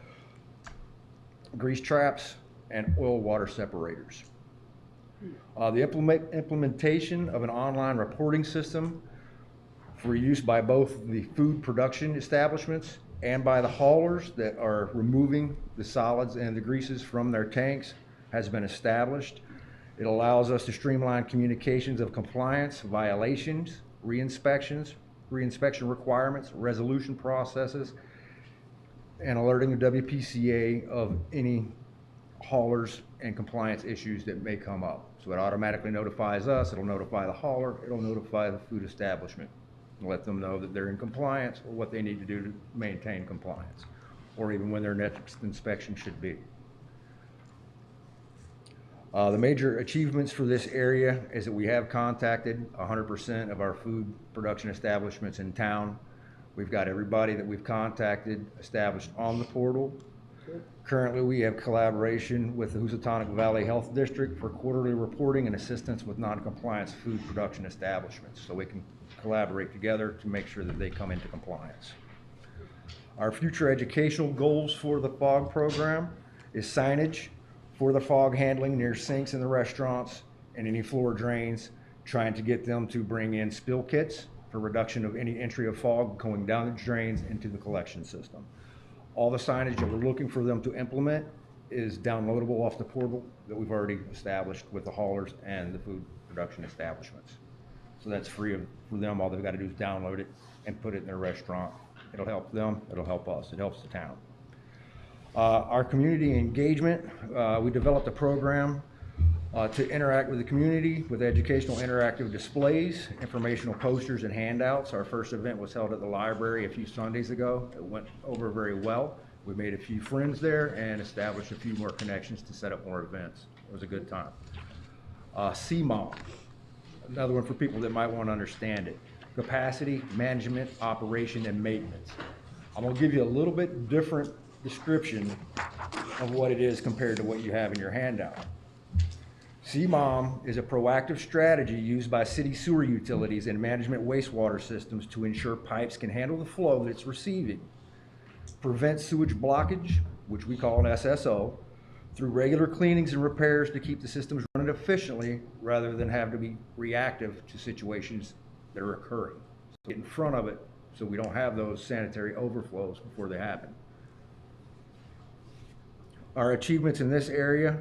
grease traps and oil water separators. The implementation of an online reporting system for use by both the food production establishments and by the haulers that are removing the solids and the greases from their tanks has been established. It allows us to streamline communications of compliance, violations, reinspection requirements, resolution processes, and alerting the WPCA of any haulers and compliance issues that may come up. So it automatically notifies us, it'll notify the hauler, it'll notify the food establishment, and let them know that they're in compliance or what they need to do to maintain compliance, or even when their next inspection should be. The major achievements for this area is that we have contacted 100% of our food production establishments in town. We've got everybody that we've contacted established on the portal. Currently, we have collaboration with the Housatonic Valley Health District for quarterly reporting and assistance with non-compliance food production establishments, so we can collaborate together to make sure that they come into compliance. Our future educational goals for the FOG program is signage for the fog handling near sinks in the restaurants and any floor drains, trying to get them to bring in spill kits for reduction of any entry of fog going down the drains into the collection system. All the signage that we're looking for them to implement is downloadable off the portal that we've already established with the haulers and the food production establishments. So that's free for them. All they've got to do is download it and put it in their restaurant. It'll help them, it'll help us, it helps the town. Our community engagement, we developed a program to interact with the community with educational interactive displays, informational posters, and handouts. Our first event was held at the library a few Sundays ago. It went over very well. We made a few friends there and established a few more connections to set up more events. It was a good time. CMOM, another one for people that might want to understand it. Capacity, management, operation, and maintenance. I'm going to give you a little bit different description of what it is compared to what you have in your handout. CMOM is a proactive strategy used by city sewer utilities and management wastewater systems to ensure pipes can handle the flow that it's receiving, prevent sewage blockage, which we call an SSO, through regular cleanings and repairs to keep the systems running efficiently rather than have to be reactive to situations that are occurring. So get in front of it so we don't have those sanitary overflows before they happen. Our achievements in this area,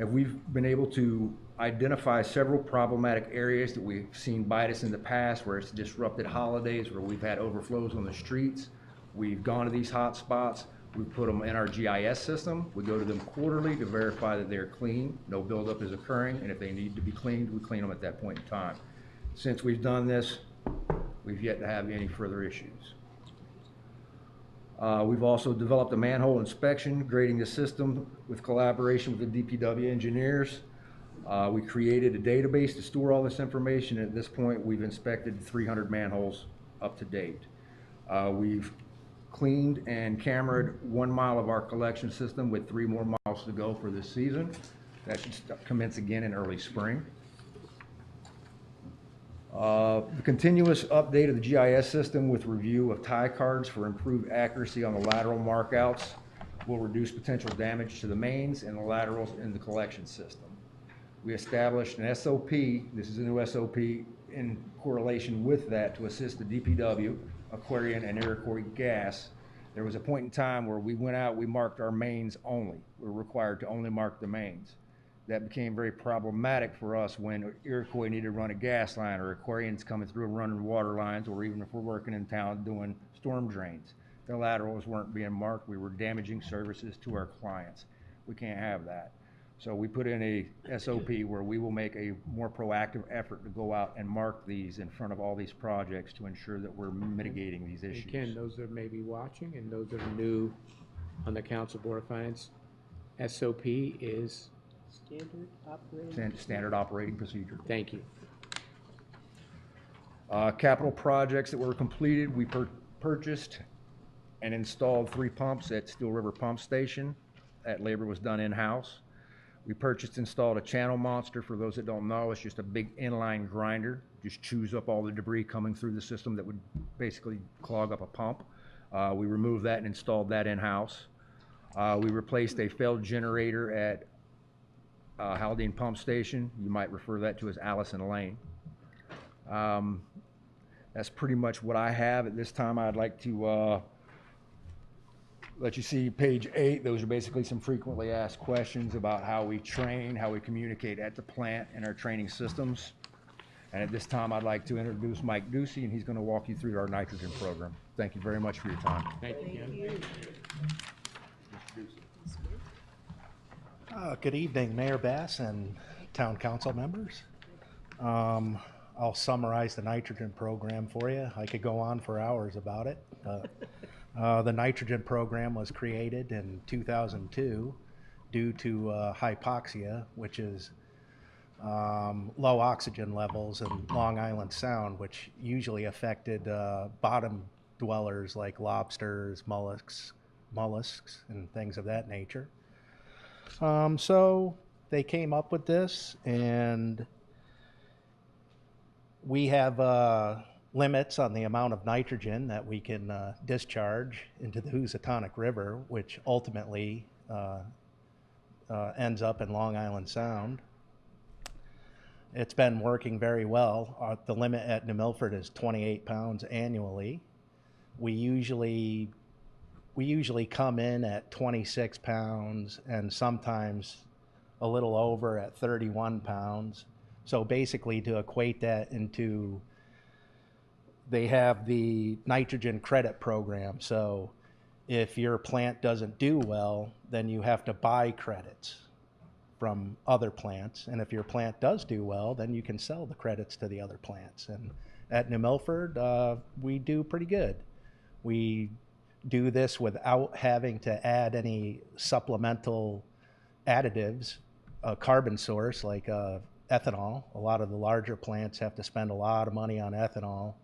we've been able to identify several problematic areas that we've seen bite us in the past, where it's disrupted holidays, where we've had overflows on the streets. We've gone to these hot spots. We put them in our GIS system. We go to them quarterly to verify that they're clean, no buildup is occurring, and if they need to be cleaned, we clean them at that point in time. Since we've done this, we've yet to have any further issues. We've also developed a manhole inspection, grading the system with collaboration with the DPW engineers. We created a database to store all this information. At this point, we've inspected 300 manholes up to date. We've cleaned and cameraed 1 mile of our collection system with 3 more miles to go for this season. That should commence again in early spring. The continuous update of the GIS system with review of tie cards for improved accuracy on the lateral markouts will reduce potential damage to the mains and the laterals in the collection system. We established an SOP, this is a new SOP, in correlation with that to assist the DPW, Aquarian, and Iroquois Gas. There was a point in time where we went out, we marked our mains only. We were required to only mark the mains. That became very problematic for us when Iroquois needed to run a gas line, or Aquarians coming through and running water lines, or even if we're working in town doing storm drains. The laterals weren't being marked. We were damaging services to our clients. We can't have that. So we put in a SOP where we will make a more proactive effort to go out and mark these in front of all these projects to ensure that we're mitigating these issues. Again, those that may be watching and those that are new on the Council Board of Finance, SOP is? Standard operating procedure. Thank you. Capital projects that were completed, we purchased and installed 3 pumps at Steel River Pump Station. That labor was done in-house. We purchased and installed a channel monster. For those that don't know, it's just a big inline grinder. Just chews up all the debris coming through the system that would basically clog up a pump. We removed that and installed that in-house. We replaced a failed generator at Haldane Pump Station. You might refer that to as Allison Lane. That's pretty much what I have at this time. I'd like to let you see page 8. Those are basically some frequently asked questions about how we train, how we communicate at the plant and our training systems. And at this time, I'd like to introduce Mike Ducey, and he's going to walk you through our nitrogen program. Thank you very much for your time. Thank you. Good evening, Mayor Bass and Town Council members. I'll summarize the nitrogen program for you. I could go on for hours about it. The nitrogen program was created in 2002 due to hypoxia, which is low oxygen levels in Long Island Sound, which usually affected bottom dwellers like lobsters, mollusks, mollusks and things of that nature. So they came up with this, and we have limits on the amount of nitrogen that we can discharge into the Housatonic River, which ultimately ends up in Long Island Sound. It's been working very well. The limit at New Milford is 28 pounds annually. We usually come in at 26 pounds and sometimes a little over at 31 pounds. So basically, to equate that into, they have the nitrogen credit program. So if your plant doesn't do well, then you have to buy credits from other plants. And if your plant does do well, then you can sell the credits to the other plants. And at New Milford, we do pretty good. We do this without having to add any supplemental additives, a carbon source like ethanol. A lot of the larger plants have to spend a lot of money on ethanol,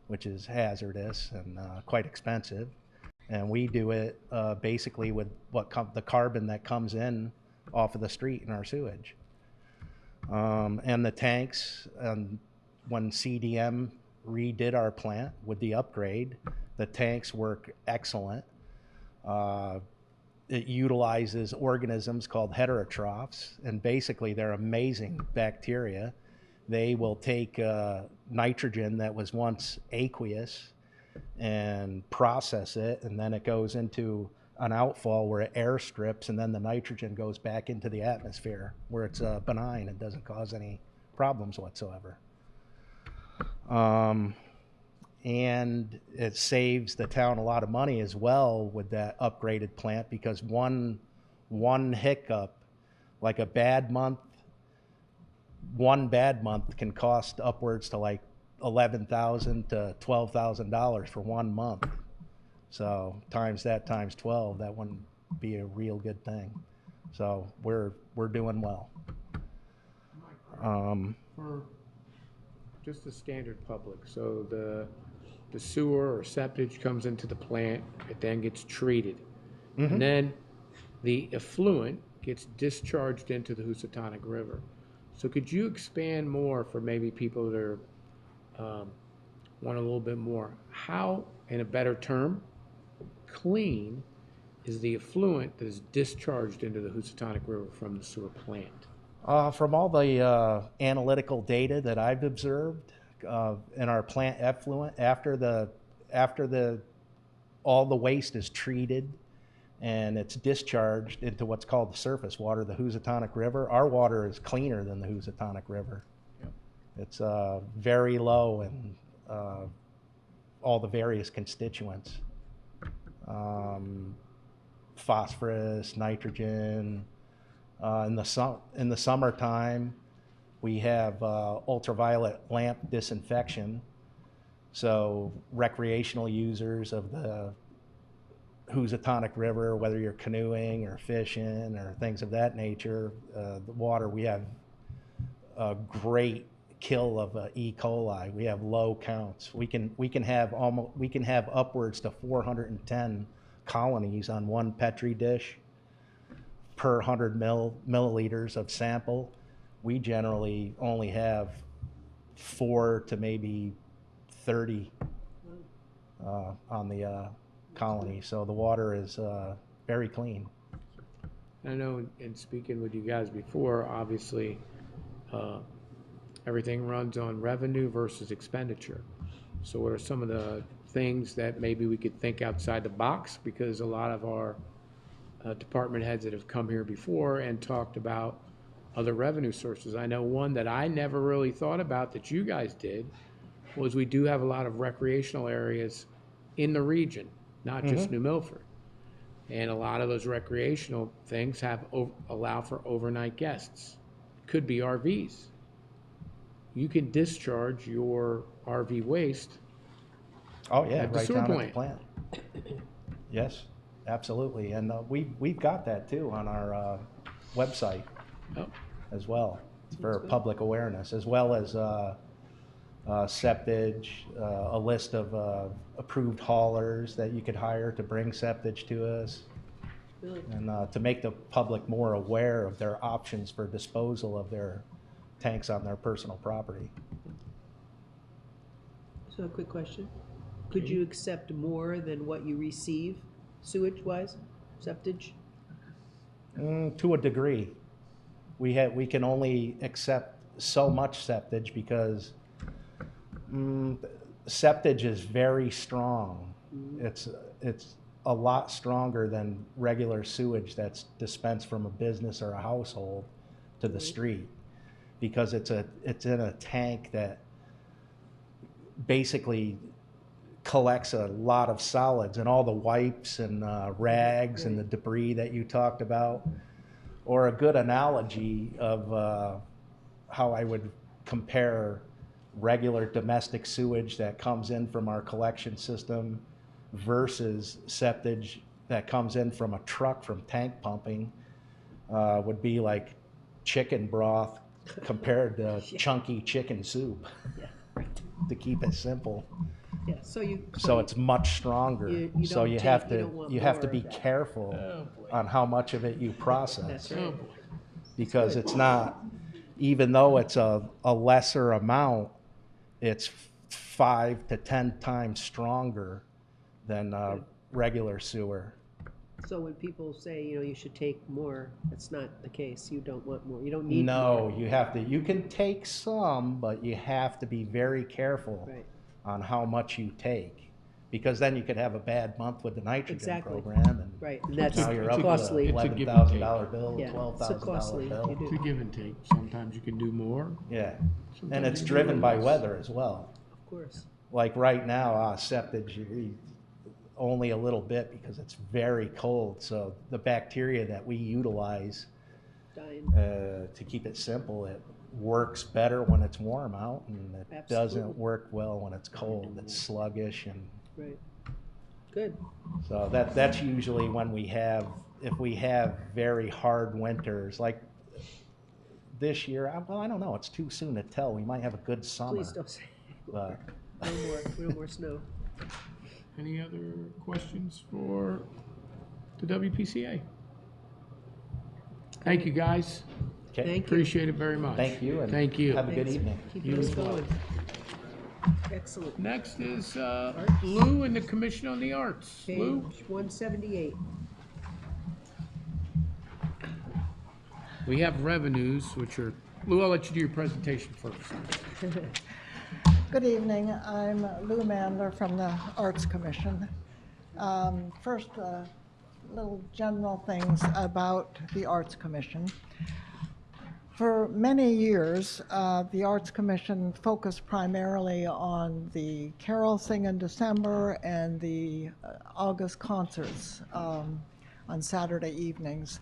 which is hazardous and quite expensive. And we do it basically with the carbon that comes in off of the street in our sewage. And the tanks, when CDM redid our plant with the upgrade, the tanks work excellent. It utilizes organisms called heterotrophs, and basically they're amazing bacteria. They will take nitrogen that was once aqueous and process it, and then it goes into an outfall where it air strips, and then the nitrogen goes back into the atmosphere where it's benign and doesn't cause any problems whatsoever. And it saves the town a lot of money as well with that upgraded plant, because one hiccup, like one bad month can cost upwards to like $11,000 to $12,000 for 1 month. So times 12, that wouldn't be a real good thing. So we're doing well. For just the standard public, so the sewer or septic comes into the plant, it then gets treated. Mm-hmm. And then the effluent gets discharged into the Housatonic River. So could you expand more for maybe people that are want a little bit more? How, in a better term, clean is the effluent that is discharged into the Housatonic River from the sewer plant? From all the analytical data that I've observed in our plant effluent, after all the waste is treated and it's discharged into what's called the surface water, the Housatonic River, our water is cleaner than the Housatonic River. Yep. It's very low in all the various constituents. Phosphorus, nitrogen. In the summertime, we have ultraviolet lamp disinfection. So recreational users of the Housatonic River, whether you're canoeing or fishing or things of that nature, the water, we have a great kill of E. coli. We have low counts. We can have upwards to 410 colonies on one Petri dish per 100 milliliters of sample. We generally only have 4 to maybe 30 on the colony. So the water is very clean. I know in speaking with you guys before, obviously, everything runs on revenue versus expenditure. So what are some of the things that maybe we could think outside the box? Because a lot of our department heads that have come here before and talked about other revenue sources. I know one that I never really thought about that you guys did was we do have a lot of recreational areas in the region, not just New Milford. And a lot of those recreational things allow for overnight guests. Could be RVs. You can discharge your RV waste. Oh yeah, at the right sewer down plant. at the plant. Yes, absolutely, and we've got that too on our website as well for public awareness, as well as septage, a list of approved haulers that you could hire to bring septage to us, Really? and to make the public more aware of their options for disposal of their tanks on their personal property. So a quick question. Could you accept more than what you receive sewage-wise, septage? To a degree. We can only accept so much septage because septage is very strong. It's a lot stronger than regular sewage that's dispensed from a business or a household to the street, because it's in a tank that basically collects a lot of solids, and all the wipes and rags and the debris that you talked about. Or a good analogy of how I would compare regular domestic sewage that comes in from our collection system versus septage that comes in from a truck from tank pumping would be like chicken broth compared to chunky chicken soup. To keep it simple. Yeah, So it's much stronger. So you have to be careful on how much of it you process. That's right. Because it's not, even though it's a lesser amount, it's 5 to 10 times stronger than regular sewer. So when people say, you should take more, that's not the case. You don't want more. You don't need more. No, you can take some, but you have to be very careful on how much you take. Because then you could have a bad month with the nitrogen program, and and that's now you're up costly. to $11,000 bill, Yeah, $12,000 bill. It's a give and take. Sometimes you can do more. Yeah, Sometimes and it's you can driven do by less. weather as well. Of course. Like right now, septage, only a little bit because it's very cold. So the bacteria that we utilize to keep it simple, it works better when it's warm out, and it doesn't work well when it's cold. It's sluggish, and Good. so that's usually when if we have very hard winters, like this year. I don't know. It's too soon to tell. We might have a good summer. Please don't say. But No more snow. Any other questions for the WPCA? Thank you, guys. Okay. Thank you. Appreciate it very much. Thank you. And Thank you. Have a good evening. Keep us going. Excellent. Next is Lou and the Commission on the Arts. Lou? Page 178. We have revenues, which are, Lou, I'll let you do your presentation first. Good evening. I'm Lou Mandler from the Arts Commission. First, little general things about the Arts Commission. For many years, the Arts Commission focused primarily on the Carol Sing in December and the August concerts on Saturday evenings.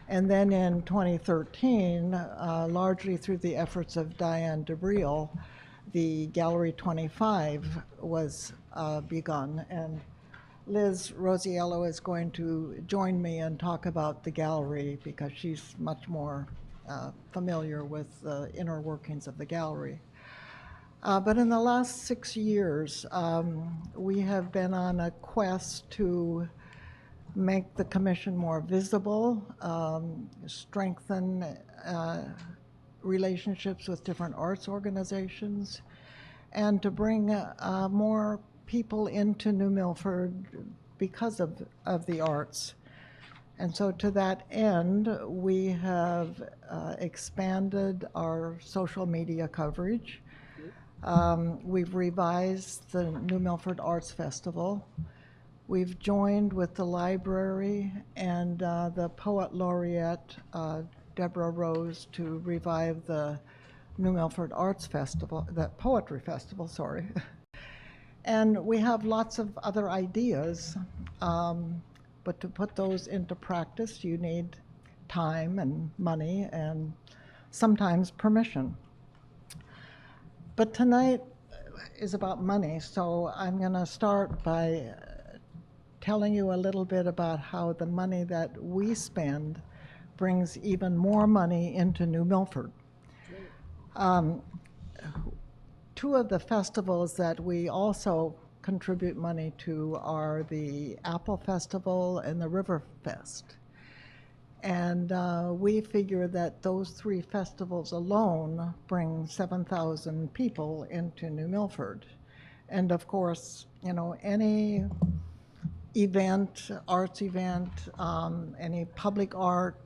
And then in 2013, largely through the efforts of Diane DeBriel, the Gallery 25 was begun. And Liz Rosiello is going to join me and talk about the gallery because she's much more familiar with the inner workings of the gallery. But in the last 6 years, we have been on a quest to make the commission more visible, strengthen relationships with different arts organizations, and to bring more people into New Milford because of the arts. And so to that end, we have expanded our social media coverage. We've revised the New Milford Arts Festival. We've joined with the library and the Poet Laureate, Deborah Rose, to revive the New Milford Arts Festival, the Poetry Festival, sorry. And we have lots of other ideas, but to put those into practice, you need time and money and sometimes permission. But tonight is about money, so I'm going to start by telling you a little bit about how the money that we spend brings even more money into New Milford. two of the festivals that we also contribute money to are the Apple Festival and the River Fest. And we figure that those three festivals alone bring 7,000 people into New Milford. And of course, you know, any event, arts event, any public art,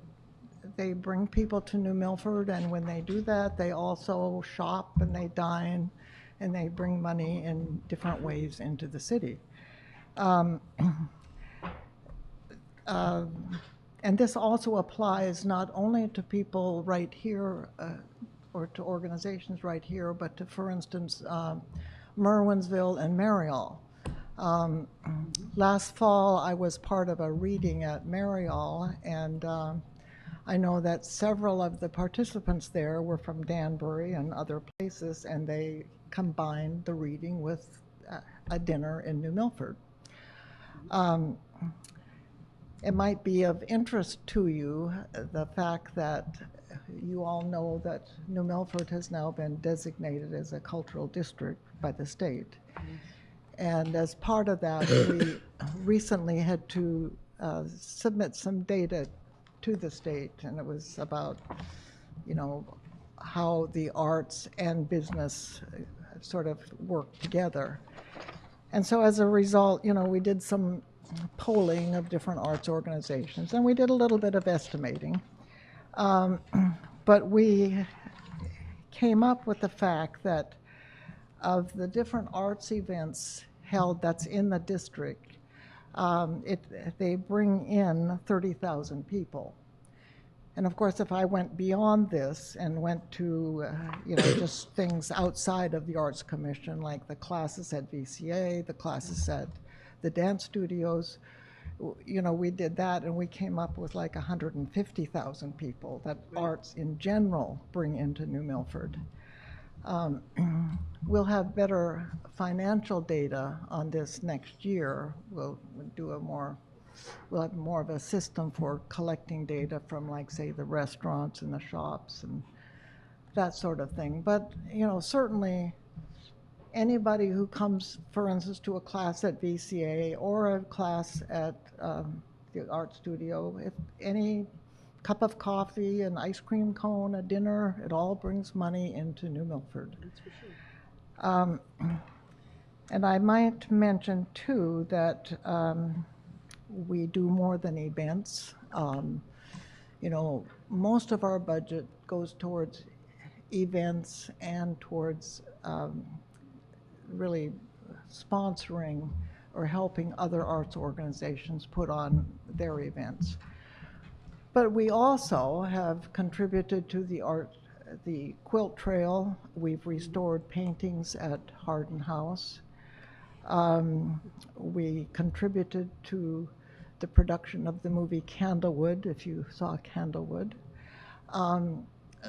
they bring people to New Milford, and when they do that, they also shop and they dine and they bring money in different ways into the city. And this also applies not only to people right here or to organizations right here, but to, for instance, Merwinsville and Marial. Last fall, I was part of a reading at Marial, and I know that several of the participants there were from Danbury and other places, and they combined the reading with a dinner in New Milford. It might be of interest to you the fact that you all know that New Milford has now been designated as a cultural district by the state. And as part of that, we recently had to submit some data to the state, and it was about, you know, how the arts and business sort of work together. And so as a result, you know, we did some polling of different arts organizations, and we did a little bit of estimating. But we came up with the fact that of the different arts events held that's in the district, they bring in 30,000 people. And of course, if I went beyond this and went to, you know, just things outside of the Arts Commission, like the classes at VCA, the classes at the dance studios, you know, we did that, and we came up with like 150,000 people that arts in general bring into New Milford. We'll have better financial data on this next year. We'll have more of a system for collecting data from, like, say, the restaurants and the shops and that sort of thing. But, you know, certainly anybody who comes, for instance, to a class at VCA or a class at the art studio, if any cup of coffee, an ice cream cone, a dinner, it all brings money into New Milford. That's for sure. And I might mention, too, that we do more than events. You know, most of our budget goes towards events and towards really sponsoring or helping other arts organizations put on their events. But we also have contributed to the quilt trail. We've restored paintings at Hardin House. We contributed to the production of the movie Candlewood, if you saw Candlewood.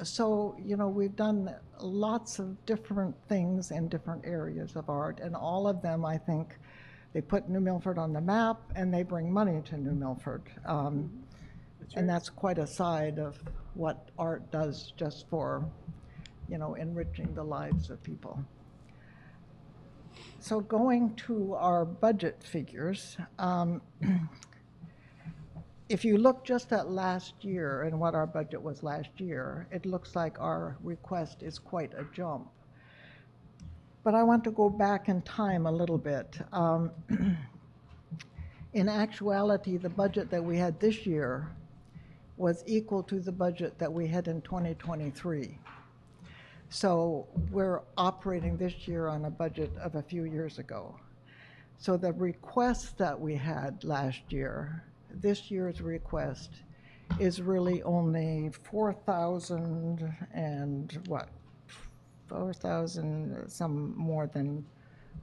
So, you know, we've done lots of different things in different areas of art, and all of them, I think, they put New Milford on the map, and they bring money to New Milford. And that's quite a side of what art does just for, you know, enriching the lives of people. So going to our budget figures, if you look just at last year and what our budget was last year, it looks like our request is quite a jump. But I want to go back in time a little bit. In actuality, the budget that we had this year was equal to the budget that we had in 2023. So we're operating this year on a budget of a few years ago. So the request that we had last year, this year's request is really only 4,000 and what? 4,000, some more than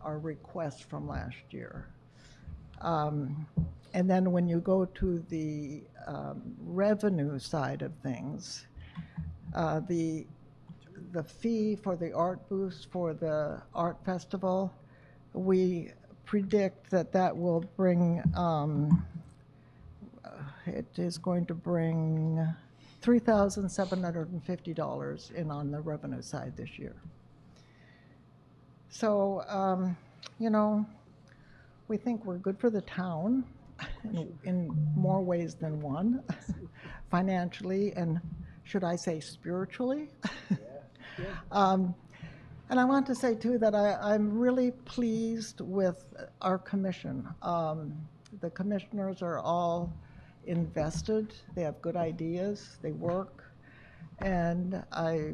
our request from last year. And then when you go to the revenue side of things, the fee for the art boost for the art festival, we predict that that will bring, it is going to bring $3,750 in on the revenue side this year. So, you know, we think we're good for the town in more ways than one, financially and, should I say, spiritually. And I want to say too that I'm really pleased with our commission. The commissioners are all invested, they have good ideas, they work, and I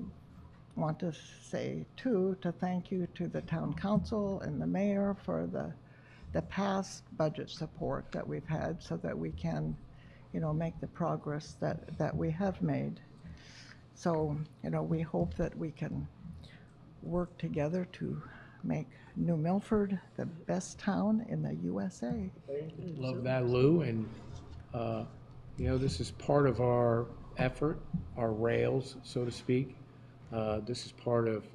want to say too, to thank you to the town council and the mayor for the past budget support that we've had so that we can, you know, make the progress that we have made. So, you know, we hope that we can work together to make New Milford the best town in the USA. Love that, Lou, and you know, this is part of our effort, our rails, so to speak. This is part of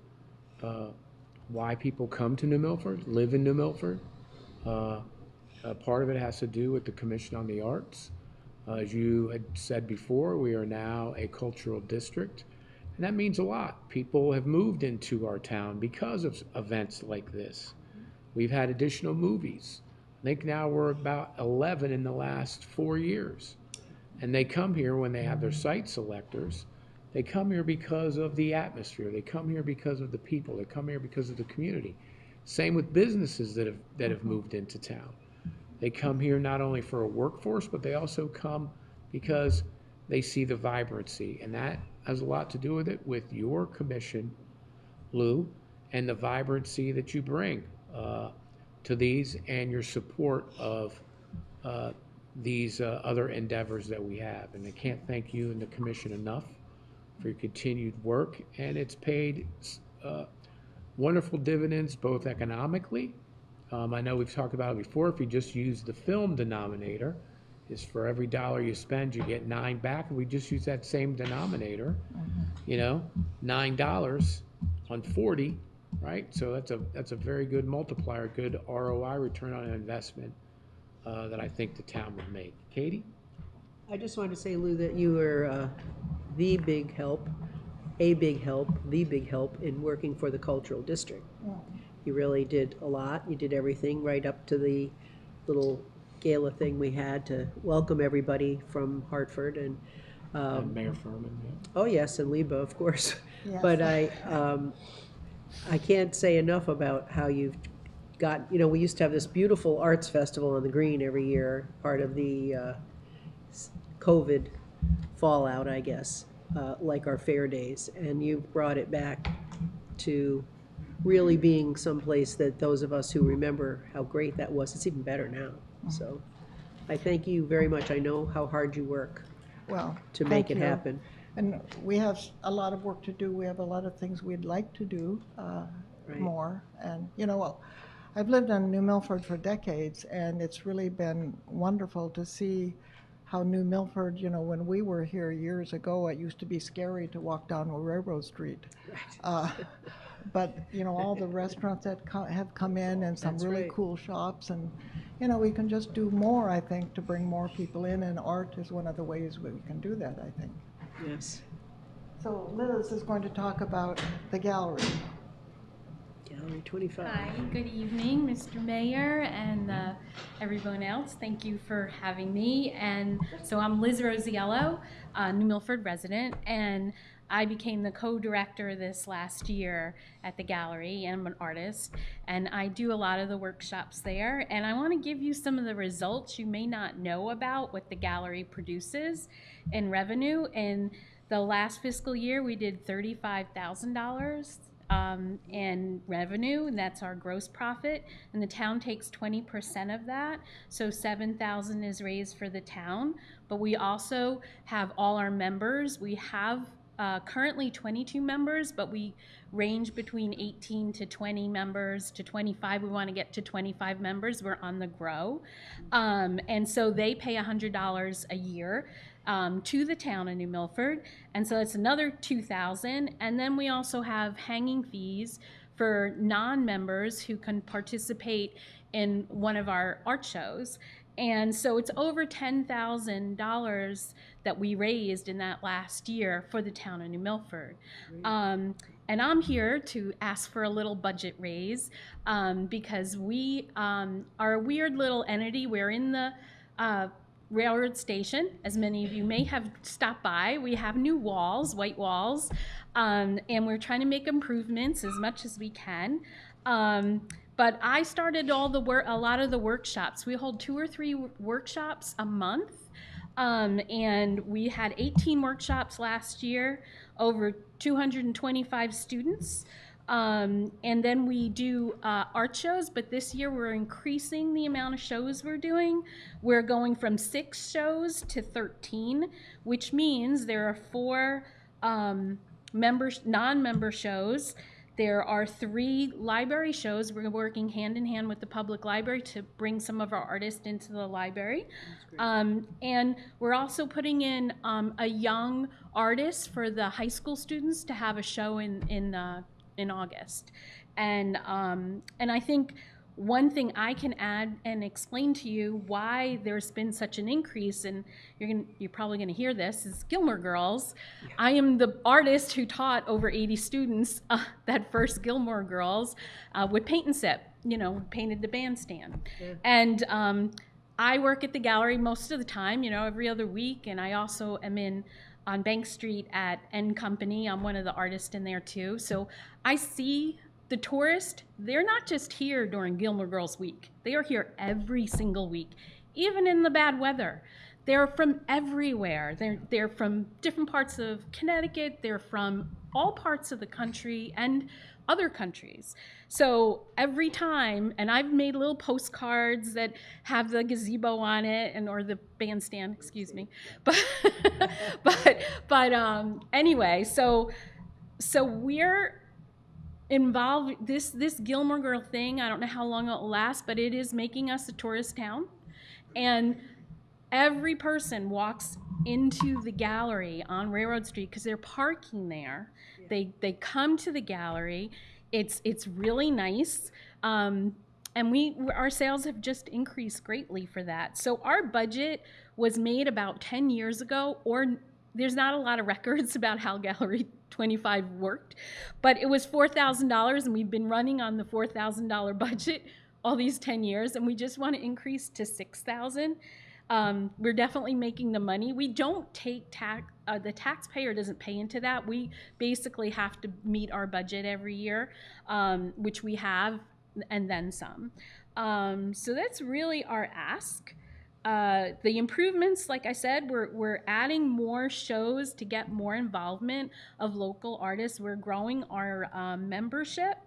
why people come to New Milford, live in New Milford. Part of it has to do with the Commission on the Arts. As you had said before, we are now a cultural district, and that means a lot. People have moved into our town because of events like this. We've had additional movies. I think now we're about 11 in the last 4 years. And they come here when they have their site selectors. They come here because of the atmosphere. They come here because of the people. They come here because of the community. Same with businesses that have moved into town. They come here not only for a workforce, but they also come because they see the vibrancy. And that has a lot to do with it, with your commission, Lou, and the vibrancy that you bring to these and your support of these other endeavors that we have. And I can't thank you and the commission enough for your continued work. And it's paid wonderful dividends, both economically. I know we've talked about it before. If you just use the film denominator, is for every dollar you spend, you get 9 back. And we just use that same denominator, you know, $9 on 40, right? So that's a very good multiplier, good ROI, return on investment, that I think the town would make. Katie? I just wanted to say, Lou, that you were the big help in working for the cultural district. You really did a lot. You did everything right up to the little gala thing we had to welcome everybody from Hartford and Mayor Furman. Yeah. oh yes, and Leba, of course. Yes. But I can't say enough about how you've got, you know, we used to have this beautiful arts festival on the Green every year, part of the COVID fallout, I guess, like our fair days, and you brought it back to really being someplace that those of us who remember how great that was, it's even better now. So I thank you very much. I know how hard you work Well, to thank make it you. happen. And we have a lot of work to do. We have a lot of things we'd like to do Right. more. And, you know, I've lived in New Milford for decades, and it's really been wonderful to see how New Milford, you know, when we were here years ago, it used to be scary to walk down Railroad Street. But, you know, all the restaurants that have come in and some That's really right. cool shops, and, you know, we can just do more, I think, to bring more people in, and art is one of the ways we can do that, I think. Yes. So Liz is going to talk about the gallery. Gallery 25. Hi, good evening, Mr. Mayor and everyone else. Thank you for having me. And so I'm Liz Rosiello, a New Milford resident, and I became the co-director this last year at the gallery. I'm an artist, and I do a lot of the workshops there. And I want to give you some of the results you may not know about what the gallery produces in revenue. In the last fiscal year, we did $35,000 in revenue, and that's our gross profit, and the town takes 20% of that, so $7,000 is raised for the town. But we also have all our members. We have currently 22 members, but we range between 18 to 20 members to 25. We want to get to 25 members. We're on the grow, and so they pay $100 a year to the town of New Milford, and so it's another $2,000. And then we also have hanging fees for non-members who can participate in one of our art shows. And so it's over $10,000 that we raised in that last year for the town of New Milford. And I'm here to ask for a little budget raise because we are a weird little entity. We're in the railroad station, as many of you may have stopped by. We have new walls, white walls, and we're trying to make improvements as much as we can. But I started a lot of the workshops. We hold 2 or 3 workshops a month. And we had 18 workshops last year, over 225 students. And then we do art shows, but this year we're increasing the amount of shows we're doing. We're going from 6 shows to 13, which means there are 4 non-member shows. There are 3 library shows. We're working hand in hand with the public library to bring some of our artists into the library. And we're also putting in a young artist for the high school students to have a show in August. And I think one thing I can add and explain to you why there's been such an increase, and you're probably going to hear this, is Gilmore Girls. Yeah. I am the artist who taught over 80 students that first Gilmore Girls with paint and sip, painted the bandstand. Yeah. And I work at the gallery most of the time, every other week, and I also am on Bank Street at N Company. I'm one of the artists in there too. So I see the tourists, they're not just here during Gilmore Girls week. They are here every single week, even in the bad weather. They're from everywhere. They're from different parts of Connecticut. They're from all parts of the country and other countries. So every time, and I've made little postcards that have the gazebo on it, or the bandstand, excuse me. But anyway, so we're involved. This Gilmore Girl thing, I don't know how long it'll last, but it is making us a tourist town. And every person walks into the gallery on Railroad Street because they're parking there. Yeah. They come to the gallery. It's really nice. And our sales have just increased greatly for that. So our budget was made about 10 years ago, or there's not a lot of records about how Gallery 25 worked, but it was $4,000, and we've been running on the $4,000 budget all these 10 years, and we just want to increase to $6,000. We're definitely making the money. We don't take tax, the taxpayer doesn't pay into that. We basically have to meet our budget every year, which we have, and then some. So that's really our ask. The improvements, like I said, we're adding more shows to get more involvement of local artists. We're growing our membership.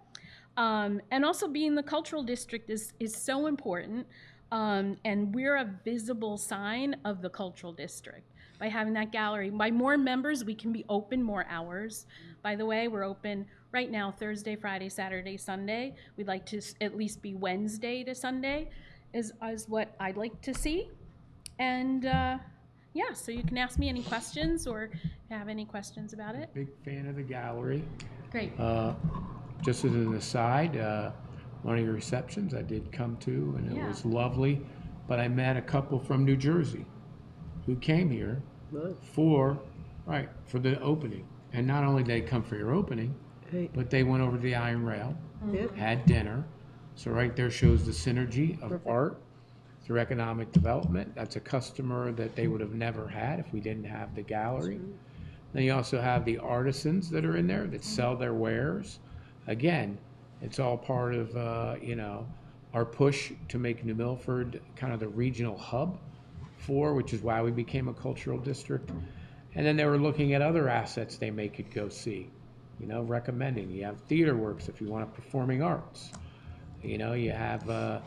And also being the cultural district is so important. And we're a visible sign of the cultural district by having that gallery. By more members, we can be open more hours. By the way, we're open right now Thursday, Friday, Saturday, Sunday. We'd like to at least be Wednesday to Sunday is what I'd like to see. And yeah, so you can ask me any questions or have any questions about it. Big fan of the gallery. Great. Just as an aside, one of your receptions I did come to, and it was lovely. But I met a couple from New Jersey who came here for the opening. And not only did they come for your opening, but they went over to the Iron Rail, had dinner. So right there shows the synergy of art through economic development. That's a customer that they would have never had if we didn't have the gallery. Then you also have the artisans that are in there that sell their wares. Again, it's all part of our push to make New Milford kind of the regional hub which is why we became a cultural district. And then they were looking at other assets they may could go see, recommending. You have Theater Works if you want performing arts. You have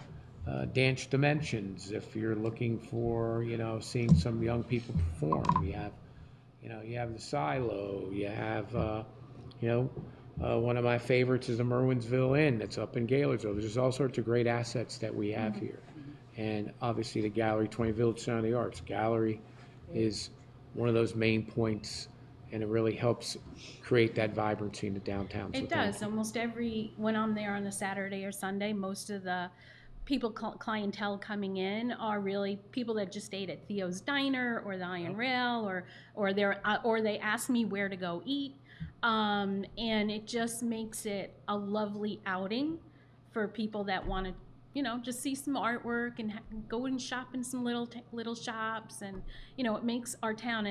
Dance Dimensions if you're looking for, seeing some young people perform. You have the Silo. You have, one of my favorites is the Merwinsville Inn that's up in Gaylersville. There's all sorts of great assets that we have here. And obviously the Gallery 20 Village Center of the Arts. Gallery is one of those main points, and it really helps create that vibrancy in the downtown. It does. Almost when I'm there on a Saturday or Sunday, most of the people, clientele coming in are really people that just ate at Theo's Diner or the Iron Rail, or they ask me where to go eat, and it just makes it a lovely outing for people that want to, you know, just see some artwork and go and shop in some little shops, and you know, it makes our town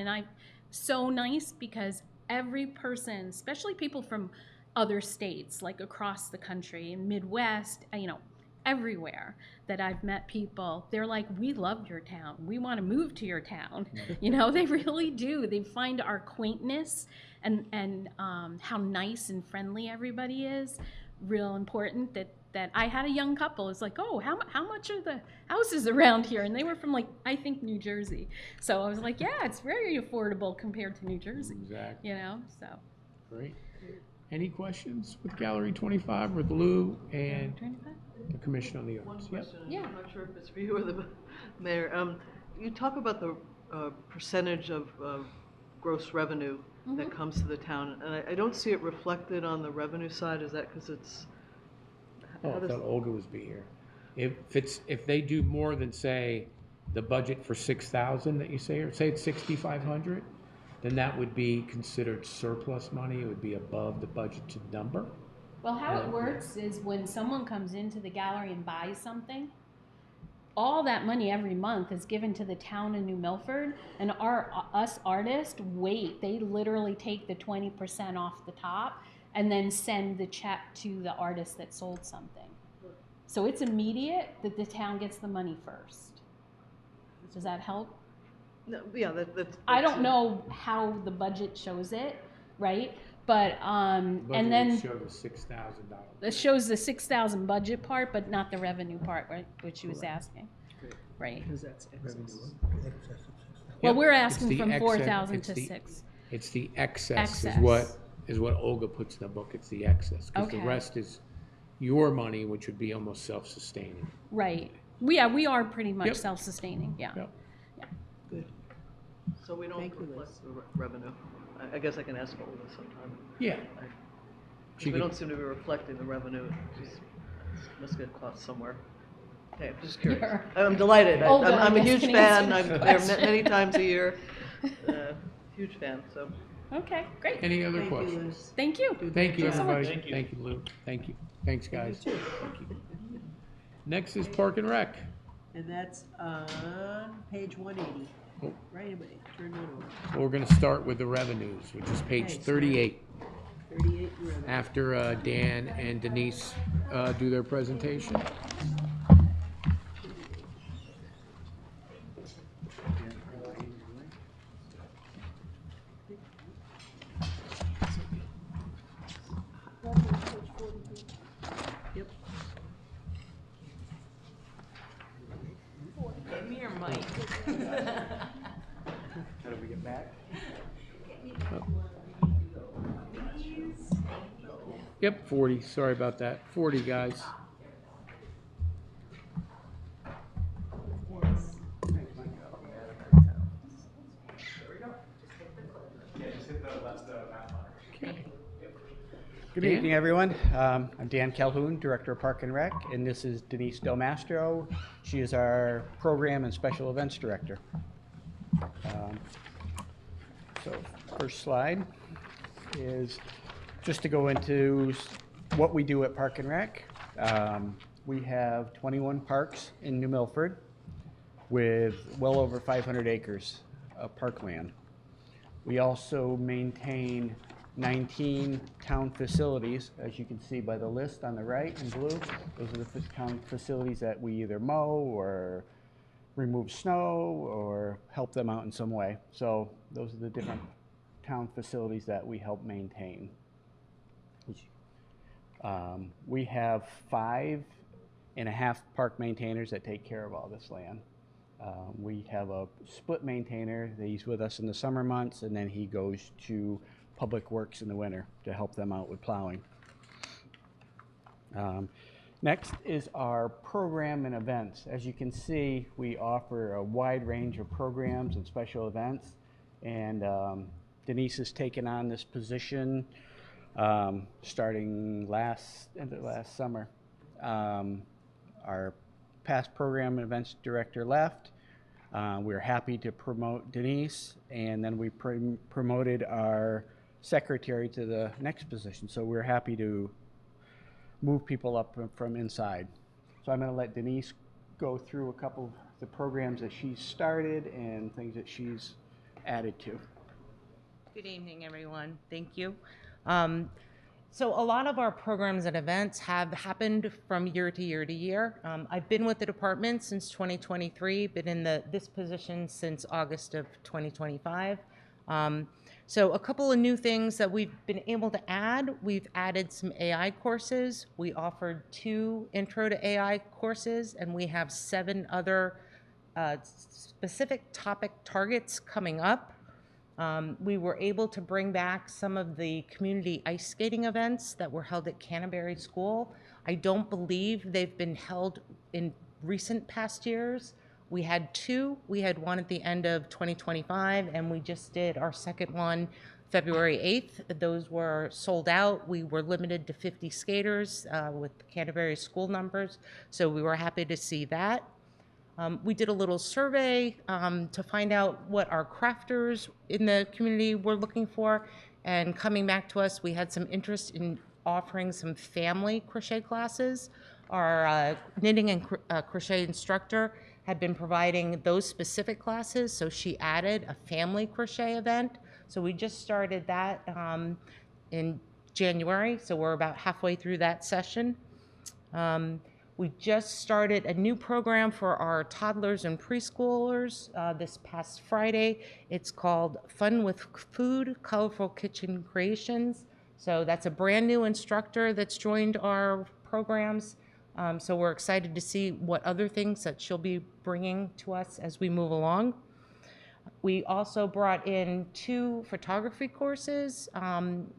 so nice because every person, especially people from other states, like across the country and Midwest, you know, everywhere that I've met people, they're like, we love your town. We want to move to your town. You know, they really do. They find our quaintness and how nice and friendly everybody is real important. That I had a young couple. It's like, oh, how much are the houses around here? And they were from, like, I think New Jersey. So I was like, yeah, it's very affordable compared to New Jersey. Exactly. You know, so. Great. Any questions with Gallery 25 with Lou and the Commission on the Arts? One Yep. question, Yeah. I'm not sure if it's for you or the mayor. You talk about the percentage of gross revenue that comes to the town, and I don't see it reflected on the revenue side. Is that because it's? Oh, I thought Olga was be here. If they do more than, say, the budget for 6,000 that you say, or say it's 6,500, then that would be considered surplus money. It would be above the budgeted number. Well, how it works is when someone comes into the gallery and buys something, all that money every month is given to the town of New Milford, and us artists they literally take the 20% off the top and then send the check to the artist that sold something. So it's immediate that the town gets the money first. Does that help? No, yeah, that's I don't know how the budget shows it, right? But and then show the $6,000. it shows the 6,000 budget part, but not the revenue part, right? Which she was asking, right? Because that's excess. Well, we're It's asking the from excess- 4,000 it's to the- 6. It's the excess Excess. is what Olga puts in the book. It's the excess, because the Okay. rest is your money, which would be almost self-sustaining. Right. We are pretty much Yep. self-sustaining. Yeah. Yep. good. So we don't Thank you, reflect Liz. the revenue. I guess I can ask Olga sometime. Yeah. She We could- don't seem to be reflecting the revenue. It must get caught somewhere. Okay, I'm just curious. Sure. I'm delighted. Olga, I'm a I guess, huge can fan. answer I'm the there question. many times a year. Huge fan, so. Okay. Great. Any other Thank you, questions? Liz. Thank you. Thank you, so much. everybody. Thank you, Lou. Thank you. Thanks, guys. Thank you. Next is Park and Rec. And that's on page 180. Oh. Right away, turn it over. So we're going to start with the revenues, which is page Okay, so- 38. 38 revenue. After Dan and Denise do their presentation. Yep. Give me your mic. How do we get back? Yep, 40. Sorry about that. 40, guys. Okay. Good Dan? evening, everyone. I'm Dan Calhoun, Director of Park and Rec, and this is Denise Del Mastro. She is our Program and Special Events Director. So first slide is just to go into what we do at Park and Rec. We have 21 parks in New Milford with well over 500 acres of parkland. We also maintain 19 town facilities, as you can see by the list on the right in blue. Those are the town facilities that we either mow or remove snow or help them out in some way. So those are the different town facilities that we help maintain. We have 5.5 park maintainers that take care of all this land. We have a split maintainer that he's with us in the summer months, and then he goes to Public Works in the winter to help them out with plowing. Next is our program and events. As you can see, we offer a wide range of programs and special events, and Denise has taken on this position starting last summer. Our past program and events director left. We're happy to promote Denise, and then we promoted our secretary to the next position. So we're happy to move people up from inside. So I'm going to let Denise go through a couple of the programs that she's started and things that she's added to. Good evening, everyone. Thank you. So a lot of our programs and events have happened from year to year to year. I've been with the department since 2023, been in this position since August of 2025. So a couple of new things that we've been able to add, we've added some AI courses. We offered 2 intro to AI courses, and we have 7 other specific topic targets coming up. We were able to bring back some of the community ice skating events that were held at Canterbury School. I don't believe they've been held in recent past years. We had 2. We had one at the end of 2025, and we just did our second one February 8th. Those were sold out. We were limited to 50 skaters with Canterbury School numbers, so we were happy to see that. We did a little survey to find out what our crafters in the community were looking for, and coming back to us, we had some interest in offering some family crochet classes. Our knitting and crochet instructor had been providing those specific classes, so she added a family crochet event. So we just started that in January, so we're about halfway through that session. We just started a new program for our toddlers and preschoolers this past Friday. It's called Fun with Food, Colorful Kitchen Creations. So that's a brand new instructor that's joined our programs. So we're excited to see what other things that she'll be bringing to us as we move along. We also brought in 2 photography courses.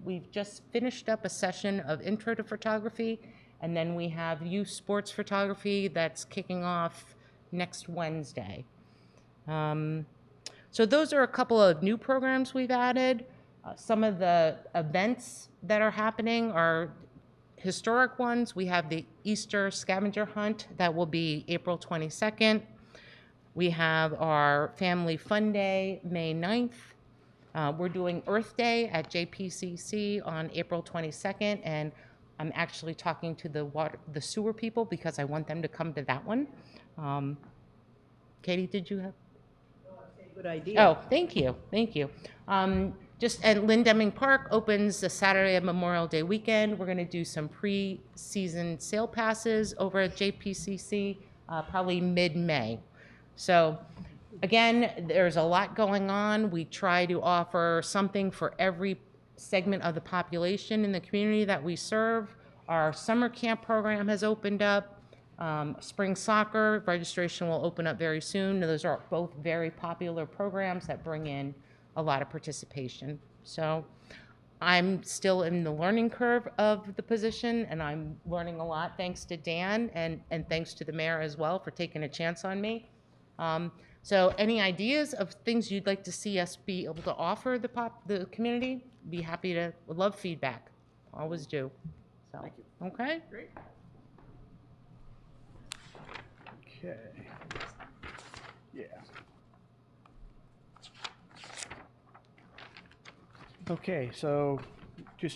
We've just finished up a session of intro to photography, and then we have youth sports photography that's kicking off next Wednesday. So those are a couple of new programs we've added. Some of the events that are happening are historic ones. We have the Easter scavenger hunt that will be April 22nd. We have our Family Fun Day, May 9th. We're doing Earth Day at JPCC on April 22nd, and I'm actually talking to the sewer people because I want them to come to that one. Katie, did you have? Good idea. Oh, thank you, thank you. Just at Lynn Deming Park opens the Saturday of Memorial Day weekend. We're going to do some pre-season sale passes over at JPCC, probably mid-May. So again, there's a lot going on. We try to offer something for every segment of the population in the community that we serve. Our summer camp program has opened up. Spring soccer registration will open up very soon. Those are both very popular programs that bring in a lot of participation. So I'm still in the learning curve of the position, and I'm learning a lot thanks to Dan and thanks to the mayor as well for taking a chance on me. So any ideas of things you'd like to see us be able to offer the community? Be happy to, would love feedback. Always do. So, thank you. Okay. Great. Okay. Yeah. Okay, so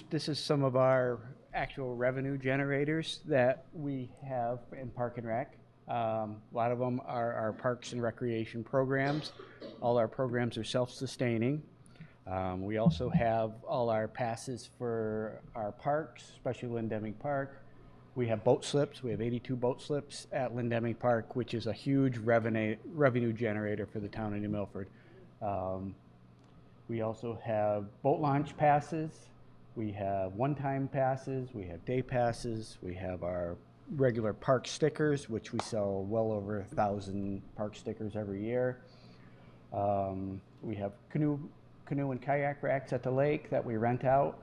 this is some of our actual revenue generators that we have in Park and Rec. A lot of them are our parks and recreation programs. All our programs are self-sustaining. We also have all our passes for our parks, especially Lynn Deming Park. We have boat slips. We have 82 boat slips at Lynn Deming Park, which is a huge revenue generator for the town of New Milford. We also have boat launch passes. We have one-time passes. We have day passes. We have our regular park stickers, which we sell well over 1,000 park stickers every year. We have canoe and kayak racks at the lake that we rent out.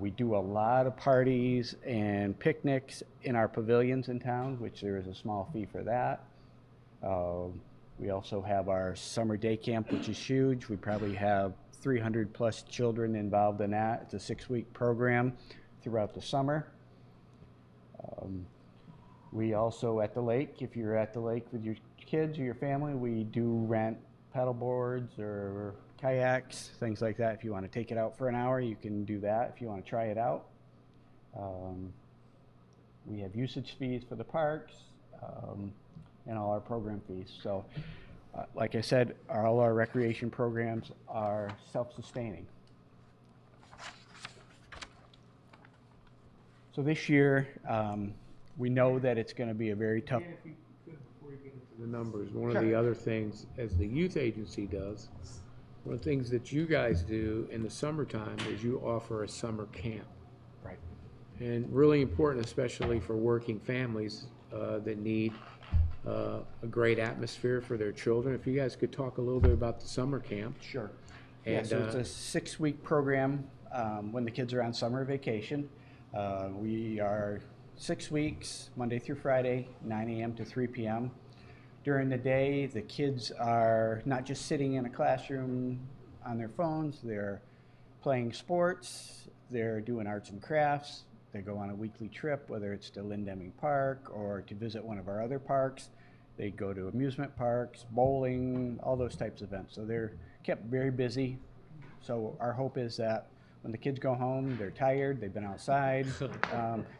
We do a lot of parties and picnics in our pavilions in town, which there is a small fee for that. We also have our summer day camp, which is huge. We probably have 300 plus children involved in that. It's a 6-week program throughout the summer. We also at the lake, if you're at the lake with your kids or your family, we do rent paddle boards or kayaks, things like that. If you want to take it out for an hour, you can do that if you want to try it out. We have usage fees for the parks and all our program fees. So like I said, all our recreation programs are self-sustaining. So this year, we know that it's going to be a very tough. If you could, before you get into the numbers, one of the other things, as the youth agency does, one of the things that you guys do in the summertime is you offer a summer camp. Right. And really important, especially for working families that need a great atmosphere for their children. If you guys could talk a little bit about the summer camp. Sure. And, Yeah, so it's a 6-week program when the kids are on summer vacation. We are 6 weeks, Monday through Friday, 9 a.m. to 3 p.m. During the day, the kids are not just sitting in a classroom on their phones, they're playing sports, they're doing arts and crafts, they go on a weekly trip, whether it's to Lindeming Park or to visit one of our other parks. They go to amusement parks, bowling, all those types of events. So they're kept very busy. So our hope is that when the kids go home, they're tired, they've been outside,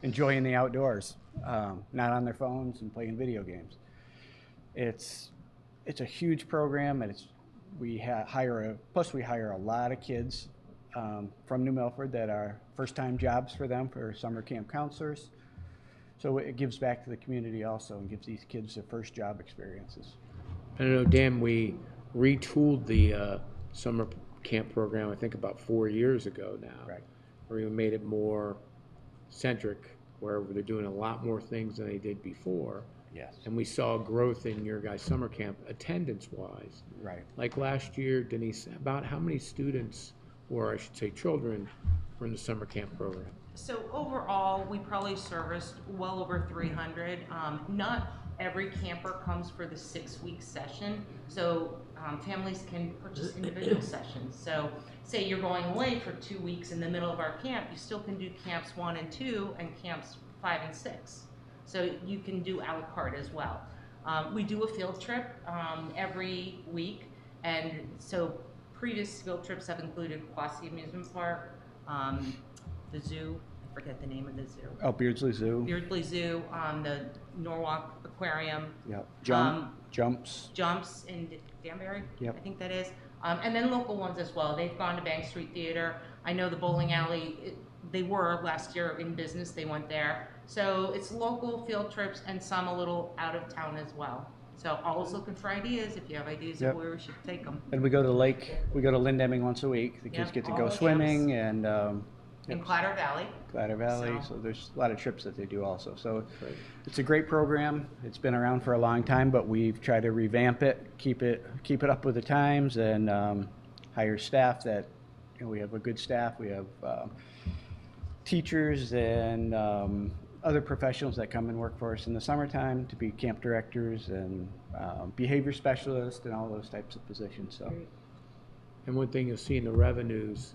enjoying the outdoors, not on their phones and playing video games. It's a huge program, and we hire a lot of kids from New Milford that are first-time jobs for them for summer camp counselors. So it gives back to the community also and gives these kids their first job experiences. I know, Dan, we retooled the summer camp program, I think about 4 years ago now. Right. Where we made it more centric, where they're doing a lot more things than they did before. Yes. And we saw growth in your guys' summer camp attendance-wise. Right. Like last year, Denise, about how many students, or I should say children, were in the summer camp program? So overall, we probably serviced well over 300. Not every camper comes for the 6-week session, so families can purchase individual sessions. So say you're going away for 2 weeks in the middle of our camp, you still can do camps 1 and 2 and camps 5 and 6. So you can do a la carte as well. We do a field trip every week, and so previous field trips have included Quasi Amusement Park, the zoo, I forget the name of the zoo. Oh, Beardsley Zoo. Beardsley Zoo, the Norwalk Aquarium. Yep. Jumps. Jumps in Danbury, Yep. I think that is. And then local ones as well. They've gone to Bank Street Theater. I know the bowling alley, they were last year in business, they went there. So it's local field trips and some a little out of town as well. So always looking for ideas, if you have ideas Yep. of where we should take them. And we go to the lake, we go to Lindeming once a week. The kids Yep, get to all go the swimming camps. and In Clatter Valley. Clatter Valley, So- so there's a lot of trips that they do also. So it's a great program. It's been around for a long time, but we've tried to revamp it, keep it up with the times, and hire staff that, we have a good staff. We have teachers and other professionals that come and work for us in the summertime to be camp directors and behavior specialists and all those types of positions. So. And one thing you'll see in the revenues,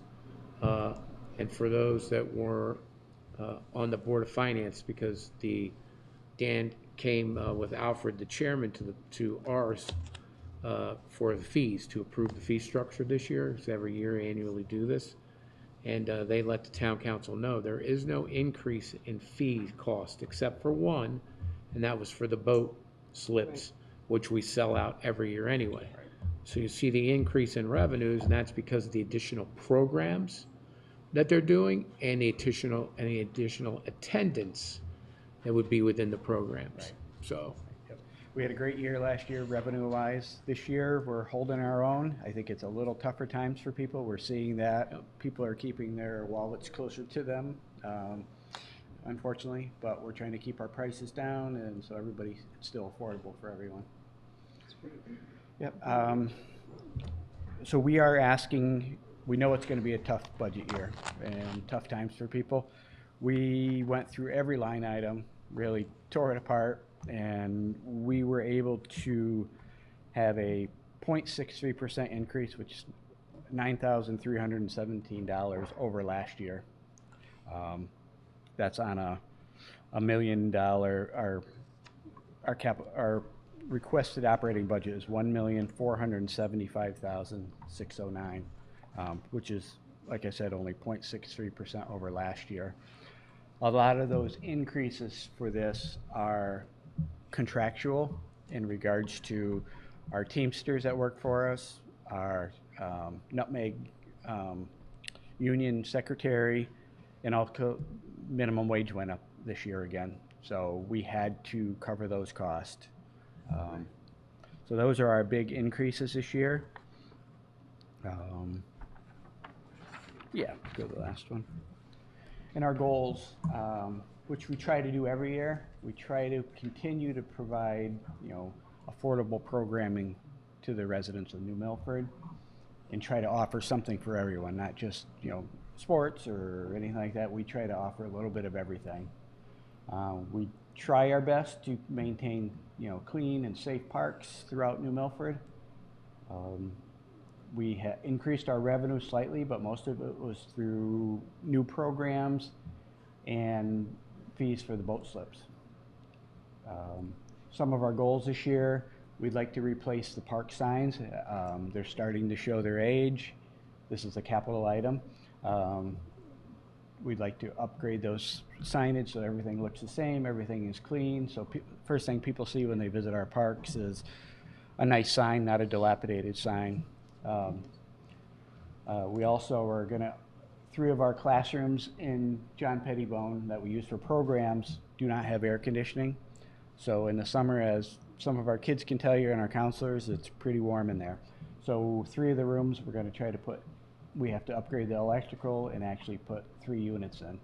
and for those that were on the Board of Finance, because Dan came with Alfred, the chairman, to ours for the fees, to approve the fee structure this year. So every year annually do this. And they let the town council know there is no increase in fee cost except for one, and that was for the boat slips, which we sell out every year anyway. So you see the increase in revenues, and that's because of the additional programs that they're doing and the additional attendance that would be within the programs. Right. So We had a great year last year revenue-wise. This year, we're holding our own. I think it's a little tougher times for people. We're seeing that people are keeping their wallets closer to them, unfortunately, but we're trying to keep our prices down, and so it's still affordable for everyone. Yep. So we are asking, we know it's going to be a tough budget year and tough times for people. We went through every line item, really tore it apart, and we were able to have a 0.63% increase, which is $9,317 over last year. That's on a $1 million or our requested operating budget is $1,475,609, which is, like I said, only 0.63% over last year. A lot of those increases for this are contractual in regards to our Teamsters that work for us, our Nutmeg union secretary, and also minimum wage went up this year again. So we had to cover those costs. So those are our big increases this year. Yeah, go to the last one. And our goals, which we try to do every year, we try to continue to provide, affordable programming to the residents of New Milford and try to offer something for everyone, not just, sports or anything like that. We try to offer a little bit of everything. We try our best to maintain, clean and safe parks throughout New Milford. We increased our revenue slightly, but most of it was through new programs and fees for the boat slips. Some of our goals this year, we'd like to replace the park signs. They're starting to show their age. This is a capital item. We'd like to upgrade those signage so everything looks the same, everything is clean. So first thing people see when they visit our parks is a nice sign, not a dilapidated sign. We also are gonna, 3 of our classrooms in John Pettibone that we use for programs do not have air conditioning. So in the summer, as some of our kids can tell you and our counselors, it's pretty warm in there. So 3 of the rooms we're gonna try to we have to upgrade the electrical and actually put 3 units in.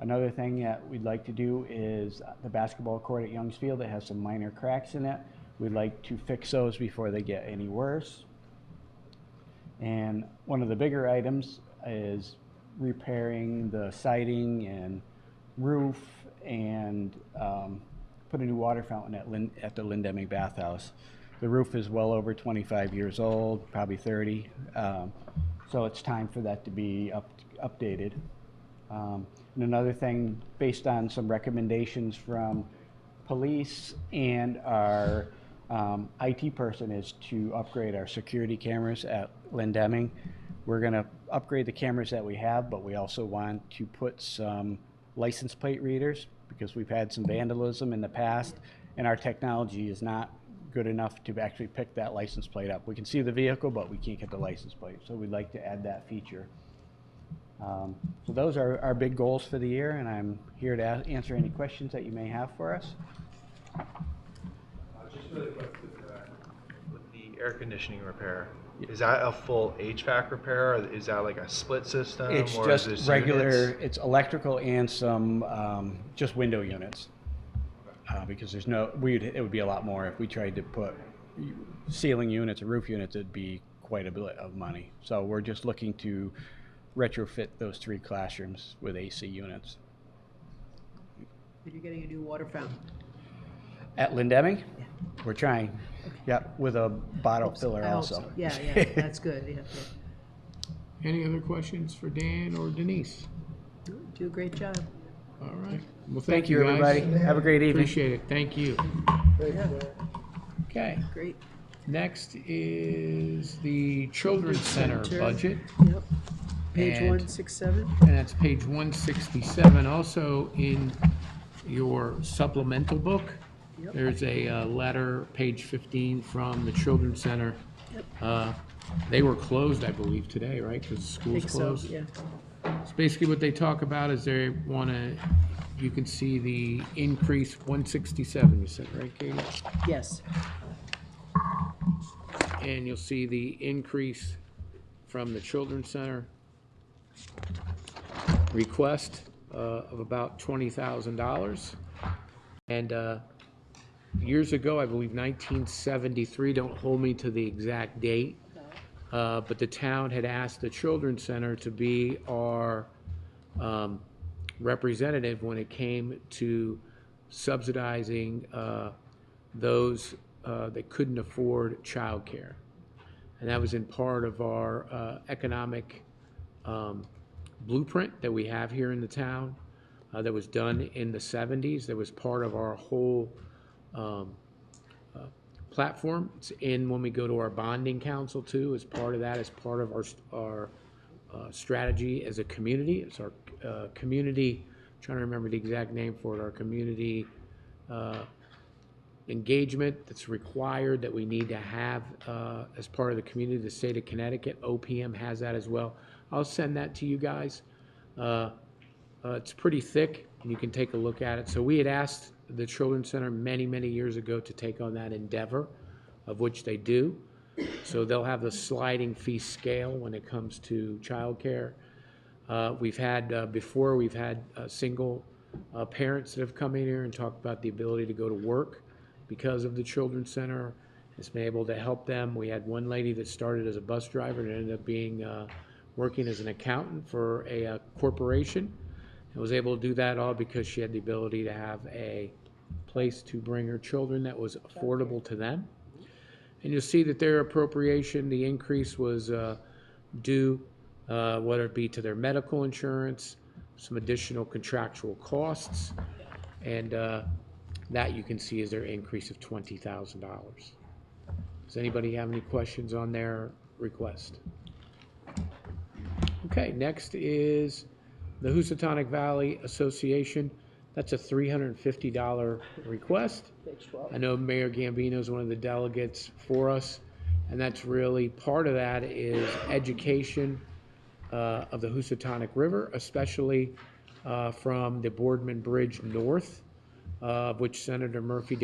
Another thing that we'd like to do is the basketball court at Youngs Field that has some minor cracks in it. We'd like to fix those before they get any worse. And one of the bigger items is repairing the siding and roof and put a new water fountain at the Lindeming Bathhouse. The roof is well over 25 years old, probably 30. So it's time for that to be updated. And another thing, based on some recommendations from police and our IT person, is to upgrade our security cameras at Lindeming. We're going to upgrade the cameras that we have, but we also want to put some license plate readers because we've had some vandalism in the past and our technology is not good enough to actually pick that license plate up. We can see the vehicle, but we can't get the license plate. So we'd like to add that feature. So those are our big goals for the year, and I'm here to answer any questions that you may have for us. Just really quick with the air conditioning repair, is that a full HVAC repair, or is that like a split system? It's or just is regular, units? it's electrical and some just window units. Because there's no, it would be a lot more if we tried to put ceiling units or roof units. It'd be quite a bit of money. So we're just looking to retrofit those 3 classrooms with AC units. But you're getting a new water fountain. At Lindeming? Yeah. We're trying. Okay. Yep, with a bottle filler I hope also. so. Yeah, that's good. Yeah. Any other questions for Dan or Denise? Do a great job. All right. Well, Thank you, guys. everybody. Have a great evening. Appreciate it. Thank you. Yeah. Okay. Great. Next is the Children's Center budget. Yep. Page And- 167. And that's page 167. Also in your supplemental book, Yep. there's a letter, page 15, from the Children's Center. Yep. They were closed, I believe, today, right? Because the school's Think so, closed. yeah. So basically what they talk about is they want to, you can see the increase, 167, you said, right, Katie? Yes. And you'll see the increase from the Children's Center request of about $20,000. And years ago, I believe 1973, don't hold me to the exact date, but the town had asked the Children's Center to be our representative when it came to subsidizing those that couldn't afford childcare. And that was in part of our economic blueprint that we have here in the town. that was done in the 70s. That was part of our whole platform. It's in when we go to our bonding council too, as part of that, as part of our strategy as a community. It's our community, I'm trying to remember the exact name for it, our community engagement that's required that we need to have as part of the community. The state of Connecticut, OPM has that as well. I'll send that to you guys. It's pretty thick, and you can take a look at it. So we had asked the Children's Center many, many years ago to take on that endeavor, of which they do. So they'll have the sliding fee scale when it comes to childcare. We've had, before, we've had single parents that have come in here and talked about the ability to go to work because of the Children's Center. It's been able to help them. We had one lady that started as a bus driver and ended up being working as an accountant for a corporation, and was able to do that all because she had the ability to have a place to bring her children that was affordable to them. And you'll see that their appropriation, the increase was due, whether it be to their medical insurance, some additional contractual costs, and that you can see is their increase of $20,000. Does anybody have any questions on their request? Okay, next is the Housatonic Valley Association. That's a $350 request. I know Mayor Gambino is one of the delegates for us, and that's really, part of that is education of the Housatonic River, especially from the Boardman Bridge north, which Senator Murphy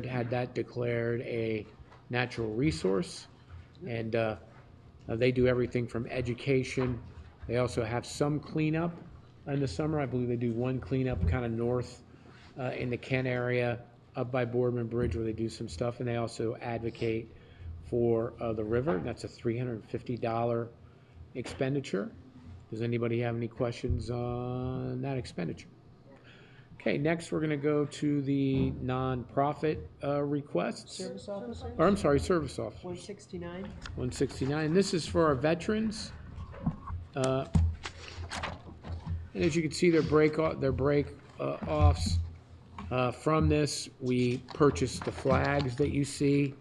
had that declared a natural resource. And they do everything from education. They also have some cleanup in the summer. I believe they do one cleanup kind of north in the Kent area, up by Boardman Bridge, where they do some stuff. And they also advocate for the river. That's a $350 expenditure. Does anybody have any questions on that expenditure? Okay, next we're going to go to the nonprofit requests. Service officer? Or I'm sorry, service officer. 169. 169. This is for our veterans. And as you can see, their break-offs. From this, we purchased the flags that you see,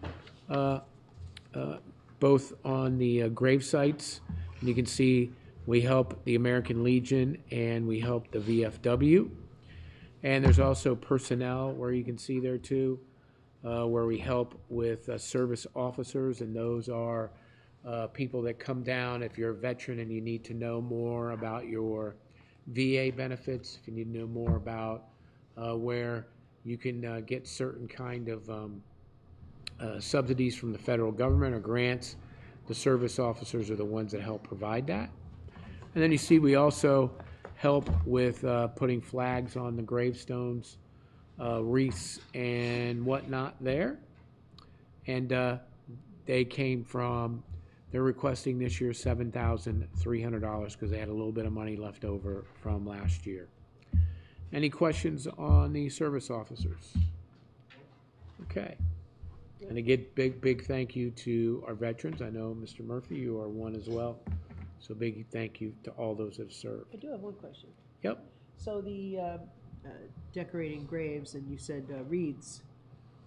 both on the grave sites. And you can see we help the American Legion and we help the VFW. And there's also personnel where you can see there too, where we help with service officers, and those are people that come down if you're a veteran and you need to know more about your VA benefits, if you need to know more about where you can get certain kind of subsidies from the federal government or grants. The service officers are the ones that help provide that. And then you see we also help with putting flags on the gravestones, wreaths and whatnot there. And they're requesting this year $7,300 because they had a little bit of money left over from last year. Any questions on the service officers? Okay. And again, big thank you to our veterans. I know, Mr. Murphy, you are one as well. So big thank you to all those that have served. I do have one question. Yep. So the decorating graves, and you said wreaths.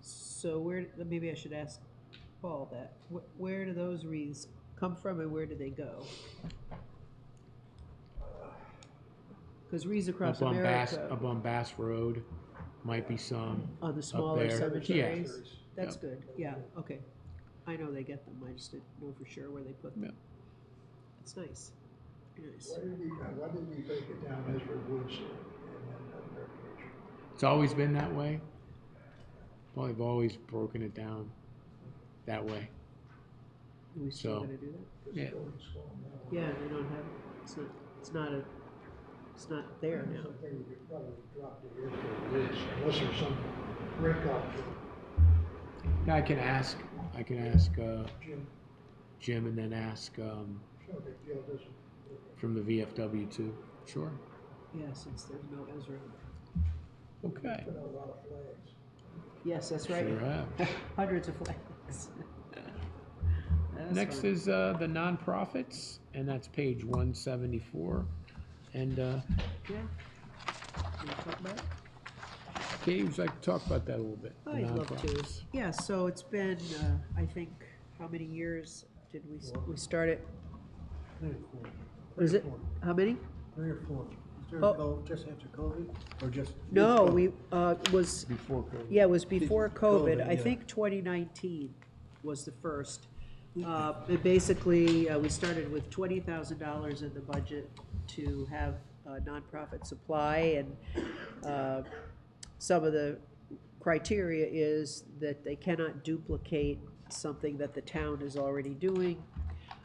So maybe I should ask Paul that. Where do those wreaths come from, and where do they go? Because wreaths across America. Up on Bass Road, might be some. On the smaller cemeteries. Yes. That's good. Yeah. Okay. I know they get them. I just didn't know for sure where they put them. Yep. It's nice. Very nice. Why did we take it down Ezra Woods and It's always been that way. Well, they've always broken it down that way. Are we still going to do that? Yeah. Yeah, they don't have. It's not there now. Something we could probably drop the air for Woods, unless there's some breakout. Yeah, I can ask Jim, and then ask from the VFW too. Sure. Yeah, since there's no Ezra. Okay. Put out a lot of flags. Yes, that's right. Sure have. Hundreds of flags. Next is the nonprofits, and that's page 174. And yeah. you talk about it? Katie, would you like to talk about that a little bit? the I'd love to. nonprofits? Yeah, so it's been, I think, how many years did we start it? Was it, how many? 3 or 4. Just after COVID, or just? No, mid-COVID? we, was. Before COVID. Yeah, it was before COVID. I yeah. think 2019 was the first. And basically, we started with $20,000 in the budget to have nonprofit supply, and some of the criteria is that they cannot duplicate something that the town is already doing.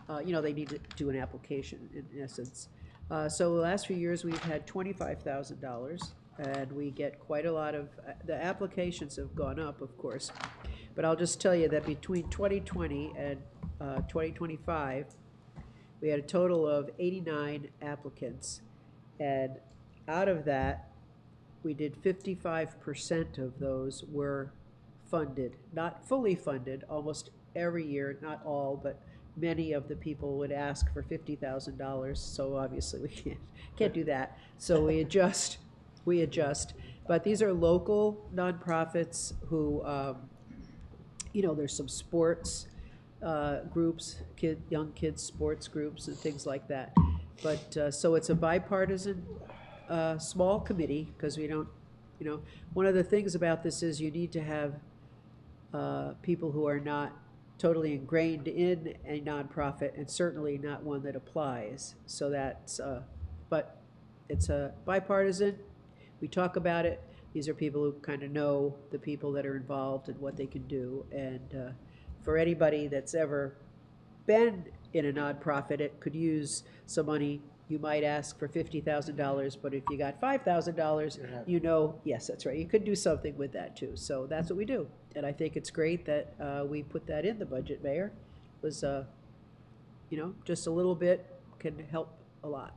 They need to do an application, in essence. So the last few years, we've had $25,000, and we get quite a lot of, the applications have gone up, of course. But I'll just tell you that between 2020 and 2025, we had a total of 89 applicants. And out of that, we did 55% of those were funded, not fully funded, almost every year, not all, but many of the people would ask for $50,000, so obviously we can't do that. So we adjust. But these are local nonprofits who, there's some sports groups, young kids sports groups and things like that. But so it's a bipartisan, small committee, because we don't, one of the things about this is you need to have people who are not totally ingrained in a nonprofit, and certainly not one that applies. So that's, but it's a bipartisan. We talk about it. These are people who kind of know the people that are involved and what they can do. And for anybody that's ever been in a nonprofit, it could use some money. You might ask for $50,000, but if you got $5,000, yes, that's right. You could do something with that too. So that's what we do. And I think it's great that we put that in the budget, Mayor. It was, just a little bit can help a lot.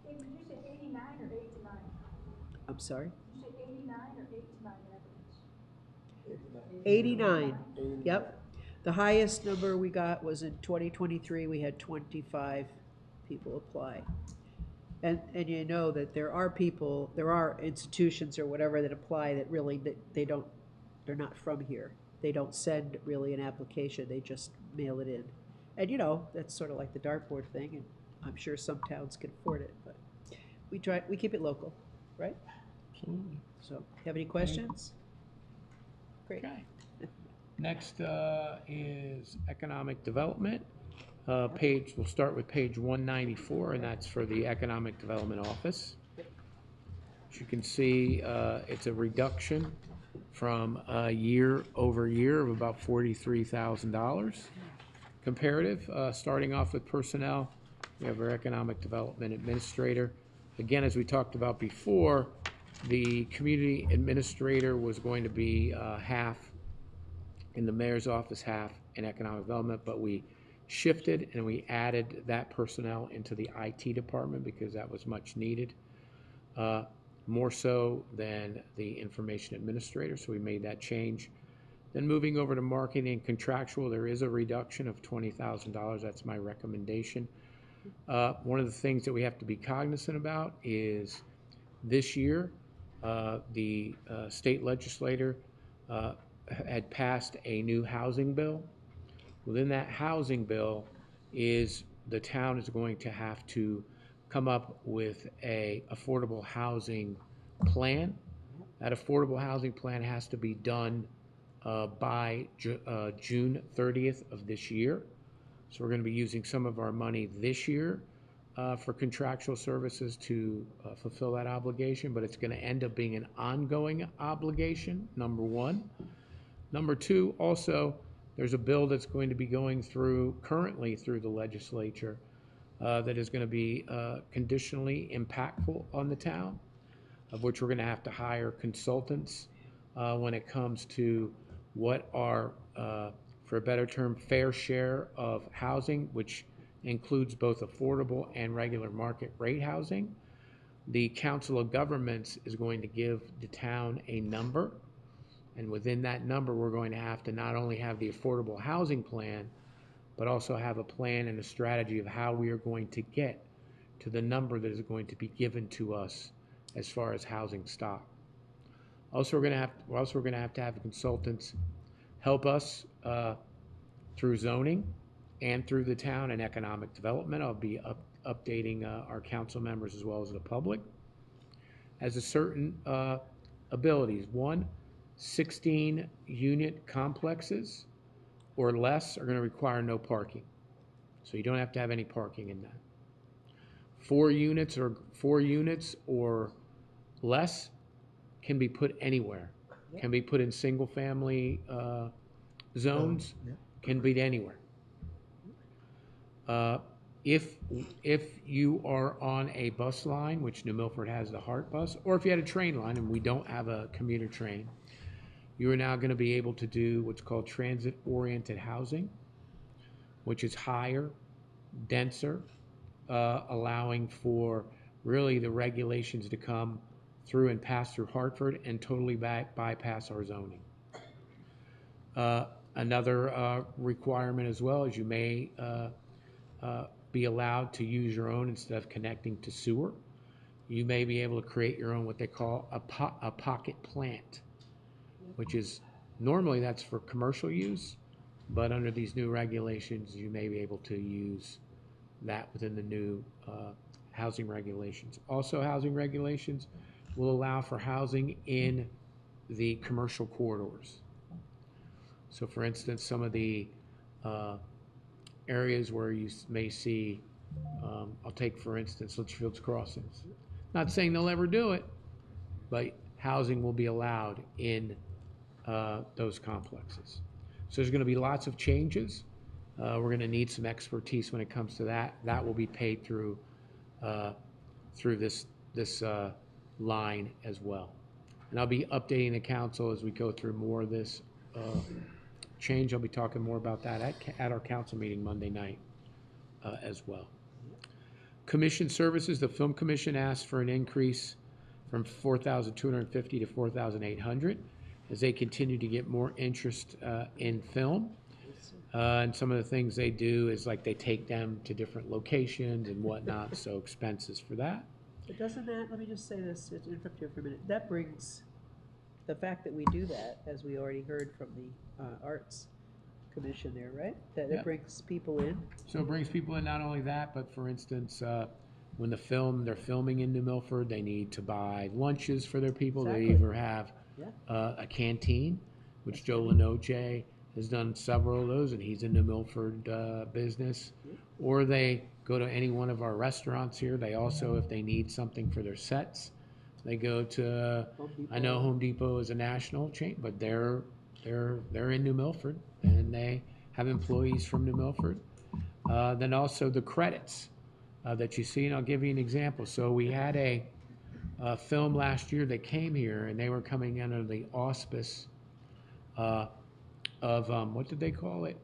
Did you say 89 or 8 to 9? I'm sorry? Did you say 89 or 8 to 9 applicants? 89. Yep. The highest number we got was in 2023. We had 25 people apply. And you know that there are institutions or whatever that apply that really, they're not from here. They don't send really an application, they just mail it in. And that's sort of like the dartboard thing, and I'm sure some towns can afford it, but we keep it local, right? Absolutely. So, have any questions? Great. Okay. Next is economic development. We'll start with page 194, and that's for the Economic Development Office. As you can see, it's a reduction from year over year of about $43,000. Comparative, starting off with personnel, we have our Economic Development Administrator. Again, as we talked about before, the Community Administrator was going to be half in the Mayor's office, half in Economic Development, but we shifted and we added that personnel into the IT department because that was much needed, more so than the information administrator, so we made that change. Then moving over to marketing and contractual, there is a reduction of $20,000. That's my recommendation. One of the things that we have to be cognizant about is this year, the state legislator had passed a new housing bill. Within that housing bill is the town is going to have to come up with a affordable housing plan. That affordable housing plan has to be done by June 30th of this year. So we're going to be using some of our money this year for contractual services to fulfill that obligation, but it's going to end up being an ongoing obligation, number one. Number two, also, there's a bill that's going to be going currently through the legislature that is going to be conditionally impactful on the town, of which we're going to have to hire consultants when it comes to what are, for a better term, fair share of housing, which includes both affordable and regular market rate housing. The Council of Governments is going to give the town a number, and within that number, we're going to have to not only have the affordable housing plan, but also have a plan and a strategy of how we are going to get to the number that is going to be given to us as far as housing stock. Also, we're going to have consultants help us through zoning and through the town and economic development. I'll be updating our council members as well as the public as to certain abilities. 16 unit complexes or less are going to require no parking. So you don't have to have any parking in that. 4 units or less can be put anywhere. Can be put in single family zones, can be anywhere. If you are on a bus line, which New Milford has the Heart Bus, or if you had a train line and we don't have a commuter train, you are now going to be able to do what's called transit-oriented housing, which is higher, denser, allowing for really the regulations to come through and pass through Hartford and totally bypass our zoning. Another requirement as well is you may be allowed to use your own instead of connecting to sewer. You may be able to create your own what they call a pocket plant, which is normally that's for commercial use, but under these new regulations, you may be able to use that within the new housing regulations. Also, housing regulations will allow for housing in the commercial corridors. So for instance, some of the areas where you may see, I'll take for instance, Litchfield's Crossings. Not saying they'll ever do it, but housing will be allowed in those complexes. So there's going to be lots of changes. We're going to need some expertise when it comes to that. That will be paid through this line as well. And I'll be updating the council as we go through more of this change. I'll be talking more about that at our council meeting Monday night as well. Commission services, the Film Commission asked for an increase from $4,250 to $4,800 as they continue to get more interest in film. And some of the things they do is like they take them to different locations and whatnot, so expenses for that. But doesn't that, let me just say this, to interrupt you for a minute, that brings, the fact that we do that, as we already heard from the Arts Commission there, right? That Yeah. it brings people in. So it brings people in, not only that, but for instance, when they're filming in New Milford, they need to buy lunches for their people. Exactly. They either have Yeah. a canteen, which Joe Lenoche has done several of those, and he's in the Milford business. Or they go to any one of our restaurants here. They also, if they need something for their sets, they go to, I know Home Depot is a national chain, but they're in New Milford, and they have employees from New Milford. Then also the credits that you see, and I'll give you an example. So we had a film last year that came here, and they were coming under the auspice of what did they call it?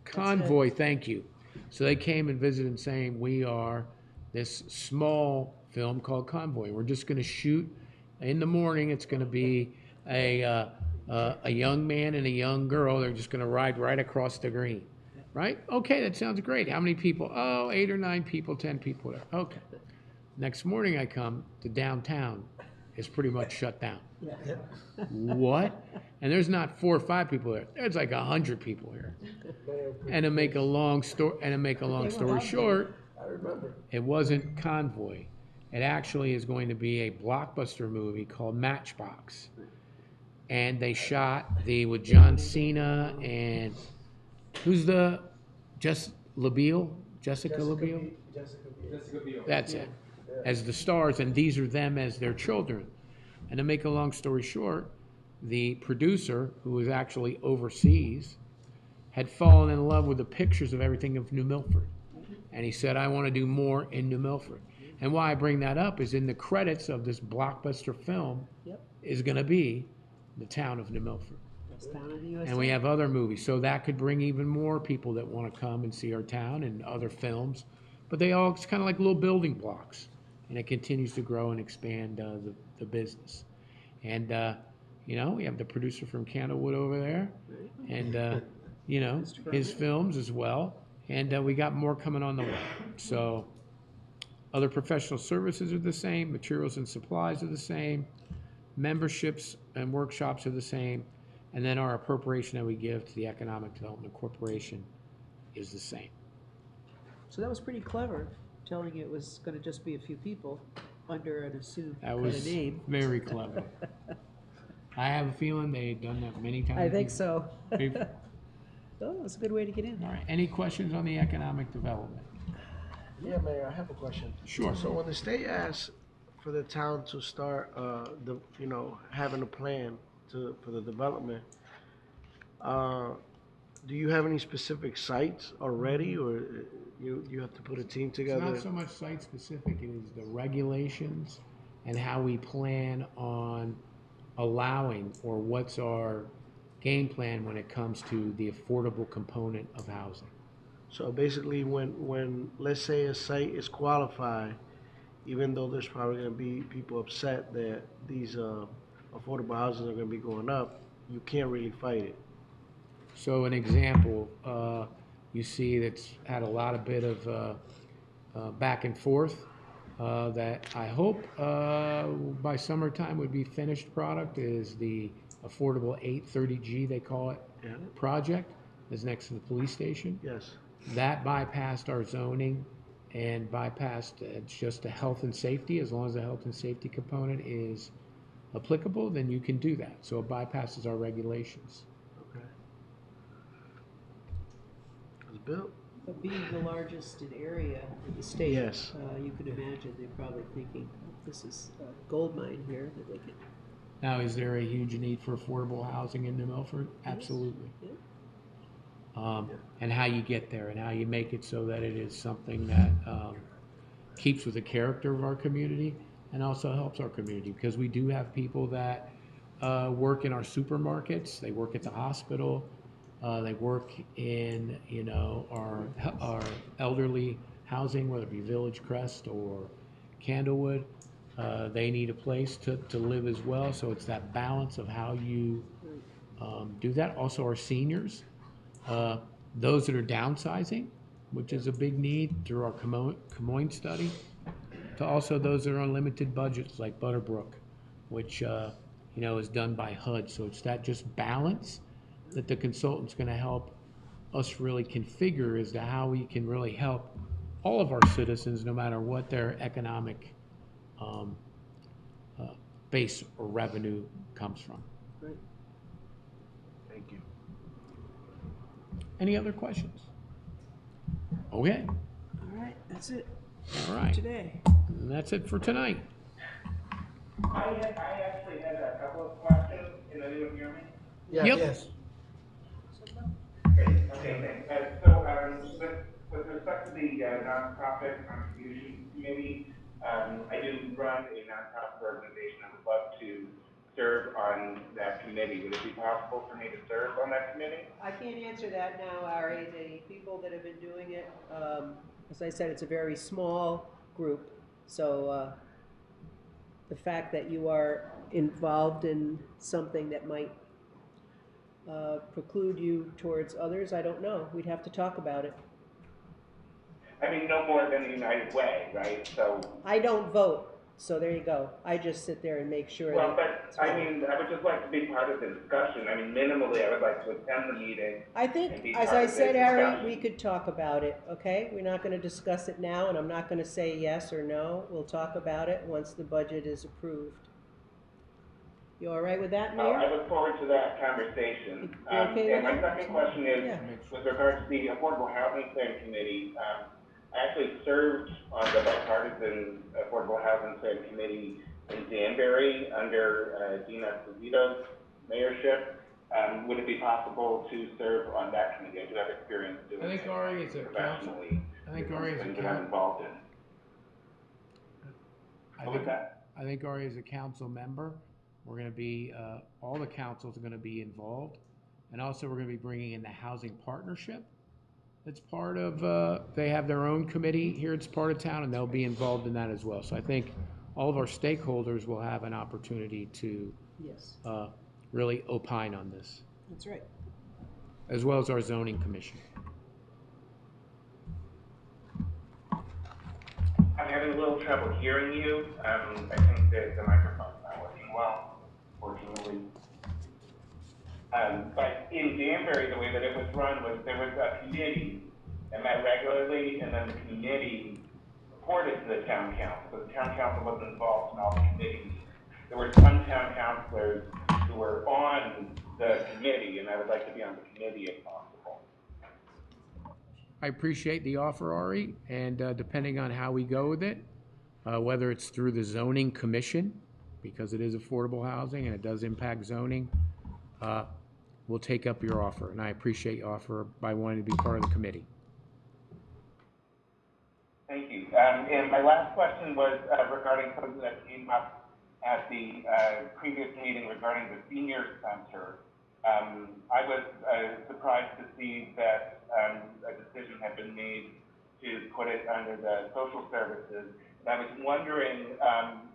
Convoy, thank you. So they came and visited saying, we are this small film called Convoy. We're just going to shoot in the morning. It's going to be a young man and a young girl. They're just going to ride right across the green. Right? Okay, that sounds great. How many people? Oh, 8 or 9 people, 10 people there. Okay. Next morning I come to downtown. It's pretty much shut down. Yeah. What? And there's not 4 or 5 people there. There's like 100 people here. And to make a long story short, it wasn't Convoy. It actually is going to be a blockbuster movie called Matchbox. And they shot with John Cena and who's Jessica LaBelle? Jessica LaBelle? That's it. As the stars, and these are them as their children. And to make a long story short, the producer, who was actually overseas, had fallen in love with the pictures of everything of New Milford. And he said, I want to do more in New Milford. And why I bring that up is in the credits of this blockbuster film is going to be the town of New Milford. And we have other movies, so that could bring even more people that want to come and see our town and other films. But it's kind of like little building blocks, and it continues to grow and expand the business. And we have the producer from Candlewood over there, and his films as well. And we got more coming on the way. So Other professional services are the same, materials and supplies are the same, memberships and workshops are the same, and then our appropriation that we give to the Economic Development Corporation is the same. So that was pretty clever, telling you it was gonna just be a few people under an assumed That kind was of name. very clever. I have a feeling they've done that many times. I think so. before. Oh, that's a good way to get in. All right, any questions on the economic development? Yeah, Mayor, I have a question. Sure. So when the state asks for the town to start, having a plan for the development, do you have any specific sites already, or you have to put a team together? It's not so much site-specific, it is the regulations and how we plan on allowing, or what's our game plan when it comes to the affordable component of housing. So basically, when let's say a site is qualified, even though there's probably gonna be people upset that these affordable houses are gonna be going up, you can't really fight it. So an example, you see that's had a lot of bit of back and forth, that I hope by summertime would be finished product, is the affordable 830G, they call it, Yeah. project, is next to the police station. Yes. That bypassed our zoning and bypassed just the health and safety. As long as the health and safety component is applicable, then you can do that. So it bypasses our regulations. Okay. It's built. But being the largest in area in the state, Yes. You could imagine they're probably thinking, this is a gold mine here that they could. Now, is there a huge need for affordable housing in New Milford? Absolutely. Yeah. And how you get there and how you make it so that it is something that keeps with the character of our community and also helps our community, because we do have people that work in our supermarkets, they work at the hospital, they work in our elderly housing, whether it be Village Crest or Candlewood. They need a place to live as well, so it's that balance of how you do that. Also our seniors, those that are downsizing, which is a big need through our Camoin study, to also those that are on limited budgets like Butterbrook, which is done by HUD. So it's that just balance that the consultant's going to help us really configure as to how we can really help all of our citizens, no matter what their economic base or revenue comes from. Right. Thank you. Any other questions? Okay. All right, that's it. All right. Today. And that's it for tonight. I actually had a couple of questions. Can anyone hear me? Yeah, Yep. Yes. Okay, thanks. So with respect to the nonprofit contribution committee, I do run a nonprofit organization. I would love to serve on that committee. Would it be possible for me to serve on that committee? I can't answer that now, Ari. The people that have been doing it, as I said, it's a very small group. So the fact that you are involved in something that might preclude you towards others, I don't know. We'd have to talk about it. I mean, no more than the United Way, right? So. I don't vote, so there you go. I just sit there and make sure. Well, but I mean, I would just like to be part of the discussion. I mean, minimally, I would like to attend the meeting. I think, as I said, Ari, we could talk about it, okay? We're not gonna discuss it now, and I'm not gonna say yes or no. We'll talk about it once the budget is approved. You all right with that, Mayor? I look forward to that conversation. You okay And with my that? second question is, Yeah. with regards to the Affordable Housing Plan Committee, I actually served on the bipartisan Affordable Housing Plan Committee in Danbury under Dina Esposito's mayorship. Would it be possible to serve on that committee? I do have experience doing it Ari is a professionally. I think Ari is a things that I'm involved in. I think Ari is a council member. We're going to be, all the councils are going to be involved. And also we're going to be bringing in the housing partnership. It's part of, they have their own committee here. It's part of town, and they'll be involved in that as well. So I think all of our stakeholders will have an opportunity to Yes, really opine on this, that's right. as well as our zoning commission. I mean, having a little trouble hearing you. I think that the microphone's not working well, fortunately. But in Danbury, the way that it was run was there was a committee that met regularly, and then the committee reported to the town council, but the town council wasn't involved in all the committees. There were some town councilors who were on the committee, and I would like to be on the committee if possible. I appreciate the offer, Ari, and depending on how we go with it, whether it's through the zoning commission, because it is affordable housing and it does impact zoning, we'll take up your offer, and I appreciate your offer by wanting to be part of the committee. Thank you. And my last question was regarding something that came up at the previous meeting regarding the senior center. I was surprised to see that a decision had been made to put it under the social services. And I was wondering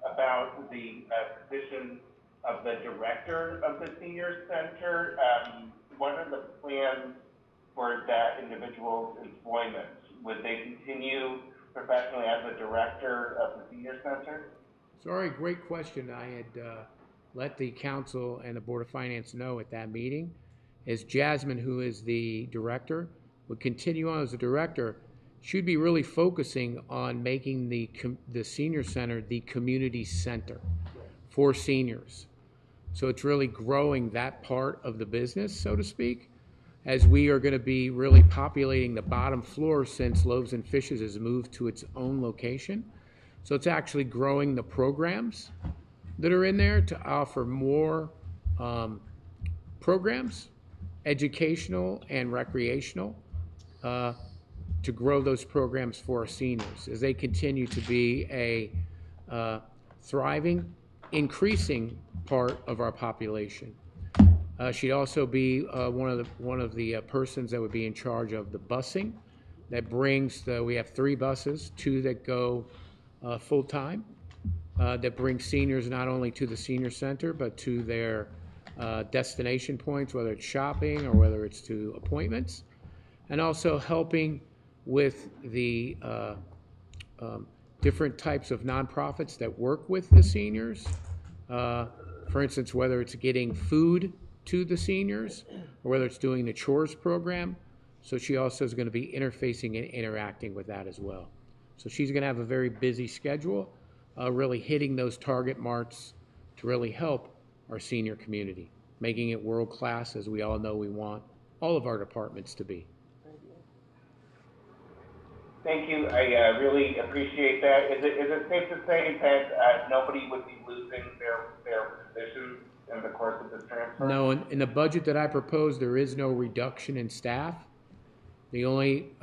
about the position of the director of the senior center. What are the plans for that individual's employment? Would they continue professionally as the director of the senior center? Sorry, great question. I had let the council and the Board of Finance know at that meeting. As Jasmine, who is the director, would continue on as the director, should be really focusing on making the senior center the community center for seniors. So it's really growing that part of the business, so to speak, as we are going to be really populating the bottom floor since Loaves and Fishes has moved to its own location. So it's actually growing the programs that are in there to offer more programs, educational and recreational, to grow those programs for our seniors as they continue to be a thriving, increasing part of our population. She'd also be one of the persons that would be in charge of the busing that brings we have 3 buses, 2 that go full-time, that bring seniors not only to the senior center but to their destination points, whether it's shopping or whether it's to appointments, and also helping with the different types of nonprofits that work with the seniors. For instance, whether it's getting food to the seniors or whether it's doing the chores program. So she also is going to be interfacing and interacting with that as well. So she's going to have a very busy schedule, really hitting those target marks to really help our senior community, making it world-class, as we all know we want all of our departments to be. Thank you. I really appreciate that. Is it safe to say that nobody would be losing their position in the course of this transfer? No, in the budget that I proposed, there is no reduction in staff. The only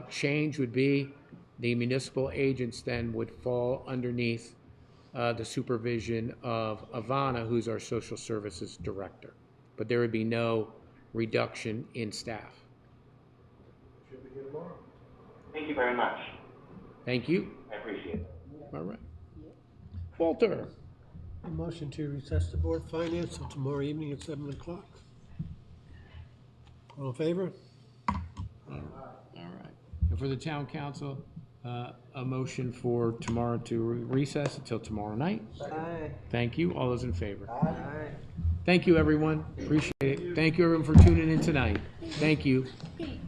change would be the municipal agents then would fall underneath the supervision of Ivana, who's our social services director. But there would be no reduction in staff. Should be here tomorrow. Thank you very much. Thank you. I appreciate it. All right. Walter. A motion to recess the Board of Finance till tomorrow evening at 7 o'clock. All in favor? All right. And for the town council, a motion for tomorrow to recess until tomorrow night. Aye. Thank you. All those in favor? Aye. Thank you, everyone. Appreciate it. Thank you, everyone, for tuning in tonight. Thank you. Pete.